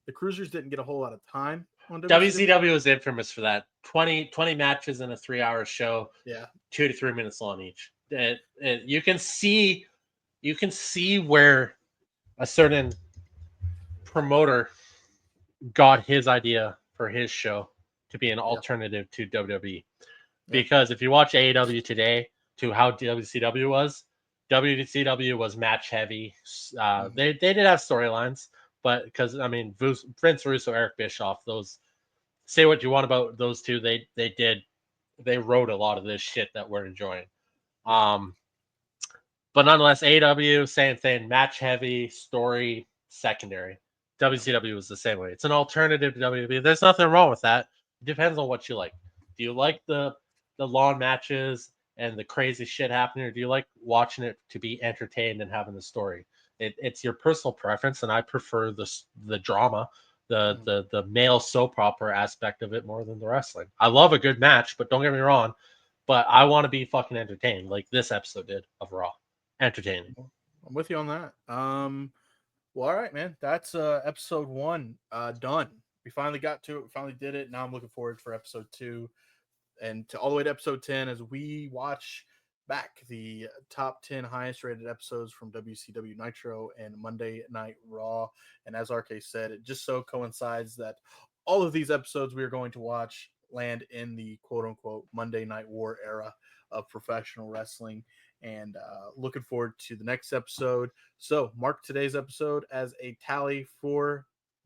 The cruisers didn't get a whole lot of time on WCW is infamous for that. 20 matches in a 3-hour show. Yeah, 2 to 3 minutes long each. You can see where a certain promoter got his idea for his show to be an alternative to WWE. Because if you watch AEW today to how WCW was match heavy. They did have storylines, but because I mean Vince Russo, Eric Bischoff, those, say what you want about those two, they wrote a lot of this shit that we're enjoying. But nonetheless, AEW, same thing, match heavy, story secondary. WCW was the same way. It's an alternative to WWE. There's nothing wrong with that. It depends on what you like. Do you like the lawn matches and the crazy shit happening, or do you like watching it to be entertained and having the story? It's your personal preference, and I prefer the drama, the male soap opera aspect of it more than the wrestling. I love a good match, but don't get me wrong, but I want to be fucking entertained like this episode did of Raw. Entertaining. I'm with you on that. Well, all right, man. That's episode 1 done. We finally got to it. We finally did it. Now I'm looking forward for episode 2 and to all the way to episode 10 as we watch back the top 10 highest rated episodes from WCW Nitro and Monday Night Raw. And as RK said, it just so coincides that all of these episodes we are going to watch land in the quote unquote Monday Night War era of professional wrestling. And looking forward to the next episode. So mark today's episode as a tally for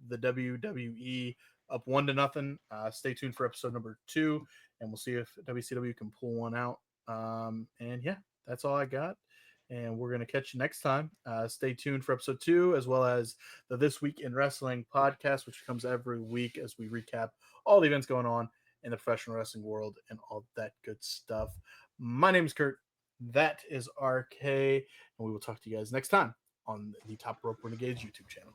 the WWE, up 1-0. Stay tuned for episode number 2, and we'll see if WCW can pull one out. And yeah, that's all I got. And we're going to catch you next time. Stay tuned for episode 2, as well as the This Week in Wrestling podcast, which comes every week as we recap all the events going on in the professional wrestling world and all that good stuff. My name is Kurt. That is RK, and we will talk to you guys next time on the Top Rope Renegades YouTube channel.